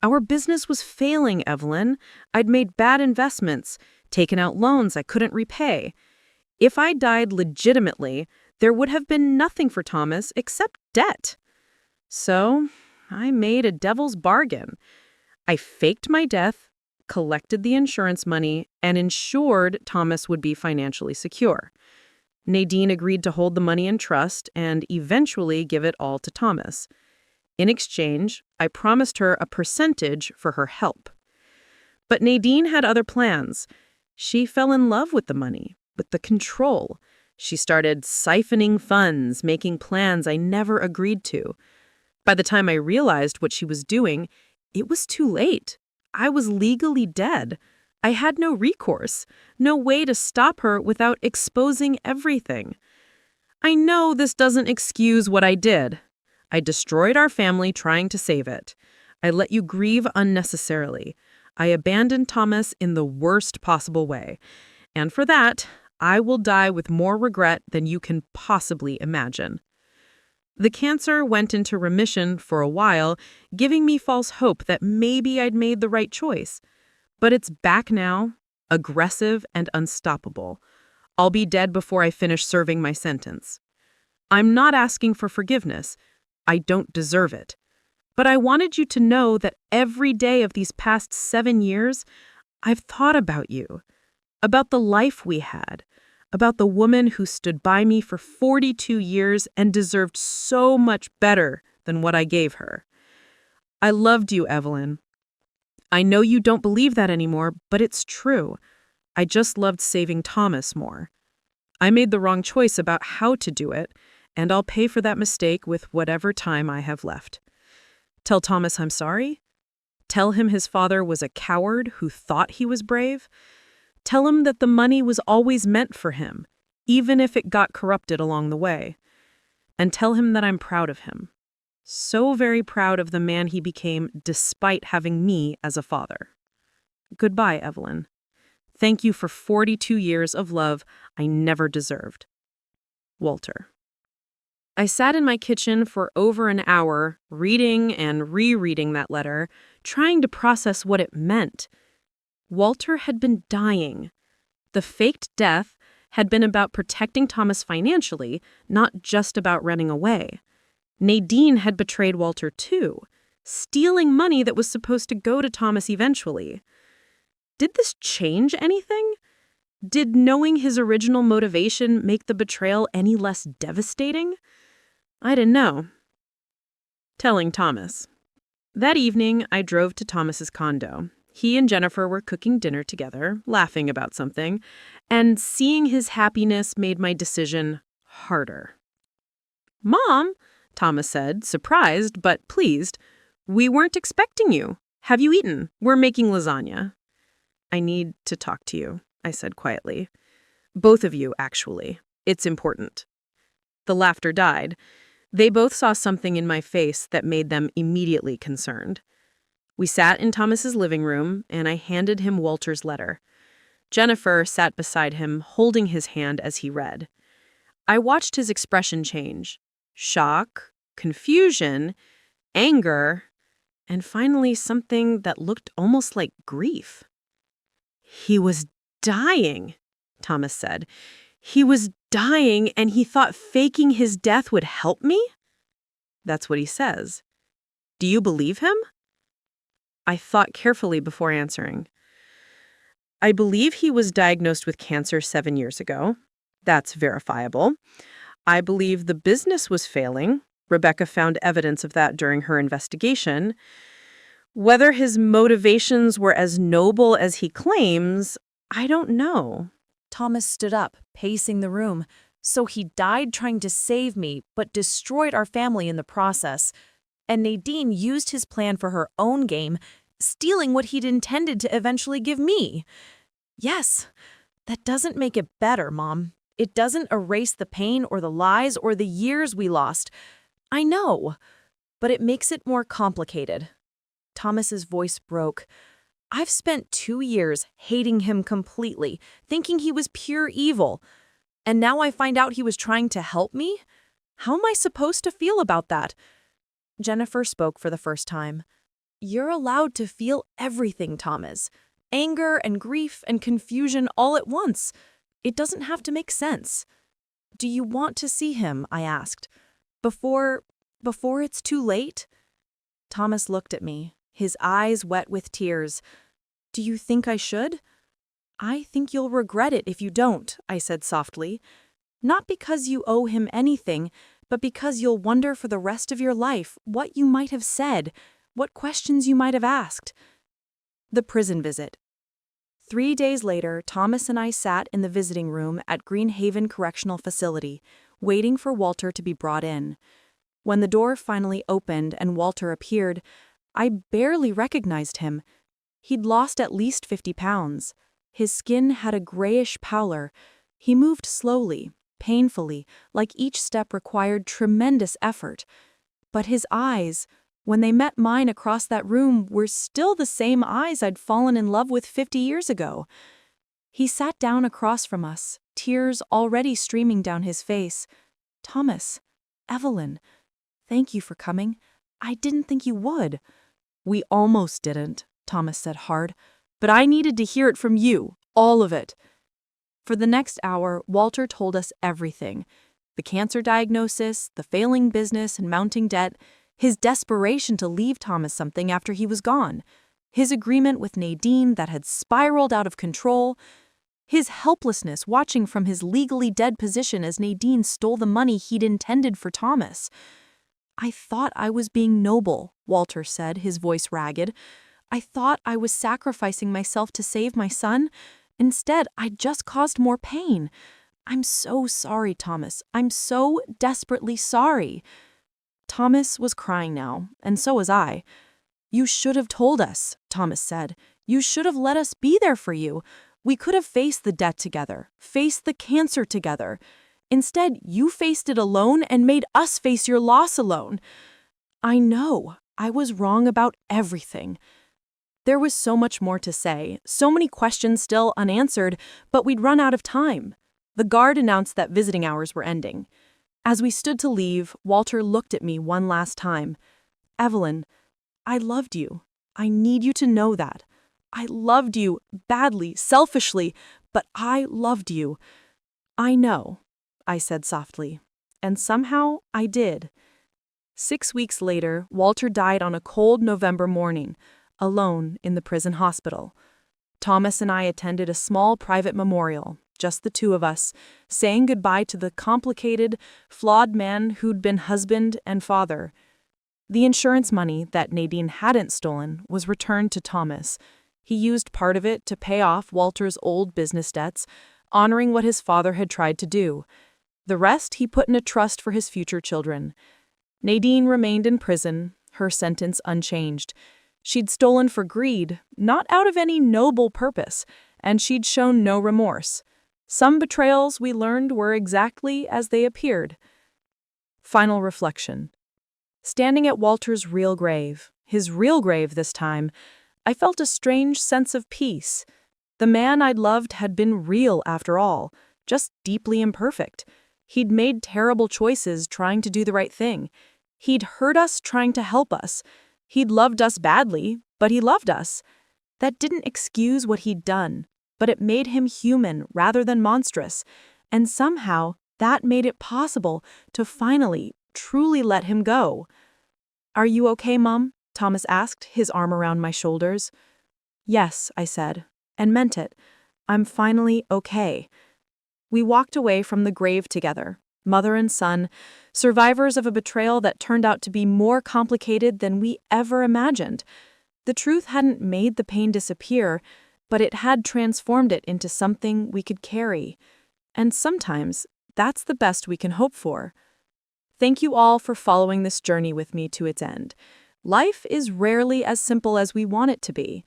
Our business was failing, Evelyn. I'd made bad investments, taken out loans I couldn't repay. If I died legitimately, there would have been nothing for Thomas except debt. So I made a devil's bargain. I faked my death, collected the insurance money, and ensured Thomas would be financially secure. Nadine agreed to hold the money in trust and eventually give it all to Thomas. In exchange, I promised her a percentage for her help. But Nadine had other plans. She fell in love with the money, with the control. She started siphoning funds, making plans I never agreed to. By the time I realized what she was doing, it was too late. I was legally dead. I had no recourse, no way to stop her without exposing everything. I know this doesn't excuse what I did. I destroyed our family trying to save it. I let you grieve unnecessarily. I abandoned Thomas in the worst possible way. And for that, I will die with more regret than you can possibly imagine. The cancer went into remission for a while, giving me false hope that maybe I'd made the right choice. But it's back now, aggressive and unstoppable. I'll be dead before I finish serving my sentence. I'm not asking for forgiveness. I don't deserve it. But I wanted you to know that every day of these past 7 years, I've thought about you, about the life we had, about the woman who stood by me for 42 years and deserved so much better than what I gave her. I loved you, Evelyn. I know you don't believe that anymore, but it's true. I just loved saving Thomas more. I made the wrong choice about how to do it, and I'll pay for that mistake with whatever time I have left. Tell Thomas I'm sorry. Tell him his father was a coward who thought he was brave. Tell him that the money was always meant for him, even if it got corrupted along the way. And tell him that I'm proud of him. So very proud of the man he became despite having me as a father. Goodbye, Evelyn. Thank you for 42 years of love I never deserved. Walter. I sat in my kitchen for over an hour, reading and rereading that letter, trying to process what it meant. Walter had been dying. The faked death had been about protecting Thomas financially, not just about running away. Nadine had betrayed Walter too, stealing money that was supposed to go to Thomas eventually. Did this change anything? Did knowing his original motivation make the betrayal any less devastating? I didn't know. Telling Thomas. That evening, I drove to Thomas's condo. He and Jennifer were cooking dinner together, laughing about something, and seeing his happiness made my decision harder. "Mom," Thomas said, surprised but pleased, "we weren't expecting you. Have you eaten? We're making lasagna." "I need to talk to you," I said quietly. "Both of you, actually. It's important." The laughter died. They both saw something in my face that made them immediately concerned. We sat in Thomas's living room, and I handed him Walter's letter. Jennifer sat beside him, holding his hand as he read. I watched his expression change. Shock, confusion, anger, and finally something that looked almost like grief. "He was dying," Thomas said. "He was dying, and he thought faking his death would help me?" "That's what he says. Do you believe him?" I thought carefully before answering. "I believe he was diagnosed with cancer 7 years ago. That's verifiable. I believe the business was failing. Rebecca found evidence of that during her investigation. Whether his motivations were as noble as he claims, I don't know." Thomas stood up, pacing the room. "So he died trying to save me, but destroyed our family in the process. And Nadine used his plan for her own game, stealing what he'd intended to eventually give me. Yes, that doesn't make it better, Mom. It doesn't erase the pain or the lies or the years we lost. I know, but it makes it more complicated." Thomas's voice broke. "I've spent 2 years hating him completely, thinking he was pure evil. And now I find out he was trying to help me? How am I supposed to feel about that?" Jennifer spoke for the first time. "You're allowed to feel everything, Thomas. Anger and grief and confusion all at once. It doesn't have to make sense." "Do you want to see him?" I asked. Before it's too late?" Thomas looked at me, his eyes wet with tears. "Do you think I should?" "I think you'll regret it if you don't," I said softly. "Not because you owe him anything, but because you'll wonder for the rest of your life what you might have said, what questions you might have asked." The prison visit. 3 days later, Thomas and I sat in the visiting room at Greenhaven Correctional Facility, waiting for Walter to be brought in. When the door finally opened and Walter appeared, I barely recognized him. He'd lost at least 50 pounds. His skin had a grayish pallor. He moved slowly, painfully, like each step required tremendous effort. But his eyes, when they met mine across that room, were still the same eyes I'd fallen in love with 50 years ago. He sat down across from us, tears already streaming down his face. "Thomas, Evelyn, thank you for coming. I didn't think you would." "We almost didn't," Thomas said hard. "But I needed to hear it from you, all of it." For the next hour, Walter told us everything. The cancer diagnosis, the failing business and mounting debt, his desperation to leave Thomas something after he was gone, his agreement with Nadine that had spiraled out of control, his helplessness watching from his legally dead position as Nadine stole the money he'd intended for Thomas. "I thought I was being noble," Walter said, his voice ragged. "I thought I was sacrificing myself to save my son. Instead, I just caused more pain. I'm so sorry, Thomas. I'm so desperately sorry." Thomas was crying now, and so was I. "You should have told us," Thomas said. "You should have let us be there for you. We could have faced the debt together, faced the cancer together. Instead, you faced it alone and made us face your loss alone." I know, I was wrong about everything. There was so much more to say, so many questions still unanswered, but we'd run out of time. The guard announced that visiting hours were ending. As we stood to leave, Walter looked at me one last time. "Evelyn, I loved you. I need you to know that. I loved you, badly, selfishly, but I loved you." "I know," I said softly, and somehow I did. 6 weeks later, Walter died on a cold November morning, alone in the prison hospital. Thomas and I attended a small private memorial, just the two of us, saying goodbye to the complicated, flawed man who'd been husband and father. The insurance money that Nadine hadn't stolen was returned to Thomas. He used part of it to pay off Walter's old business debts, honoring what his father had tried to do. The rest he put in a trust for his future children. Nadine remained in prison, her sentence unchanged. She'd stolen for greed, not out of any noble purpose, and she'd shown no remorse. Some betrayals, we learned, were exactly as they appeared. Final reflection. Standing at Walter's real grave, his real grave this time, I felt a strange sense of peace. The man I'd loved had been real after all, just deeply imperfect. He'd made terrible choices trying to do the right thing. He'd hurt us trying to help us. He'd loved us badly, but he loved us. That didn't excuse what he'd done, but it made him human rather than monstrous, and somehow that made it possible to finally, truly let him go. "Are you okay, Mom?" Thomas asked, his arm around my shoulders. "Yes," I said, and meant it. "I'm finally okay." We walked away from the grave together, mother and son, survivors of a betrayal that turned out to be more complicated than we ever imagined. The truth hadn't made the pain disappear, but it had transformed it into something we could carry. And sometimes, that's the best we can hope for. Thank you all for following this journey with me to its end. Life is rarely as simple as we want it to be.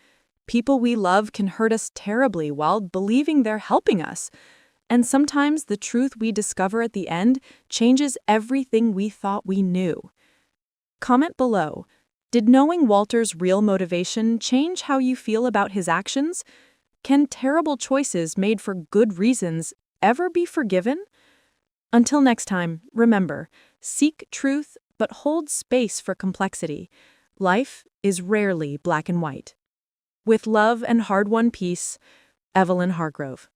People we love can hurt us terribly while believing they're helping us. And sometimes the truth we discover at the end changes everything we thought we knew. Comment below. Did knowing Walter's real motivation change how you feel about his actions? Can terrible choices made for good reasons ever be forgiven? Until next time, remember, seek truth but hold space for complexity. Life is rarely black and white. With love and hard-won peace, Evelyn Hargrove.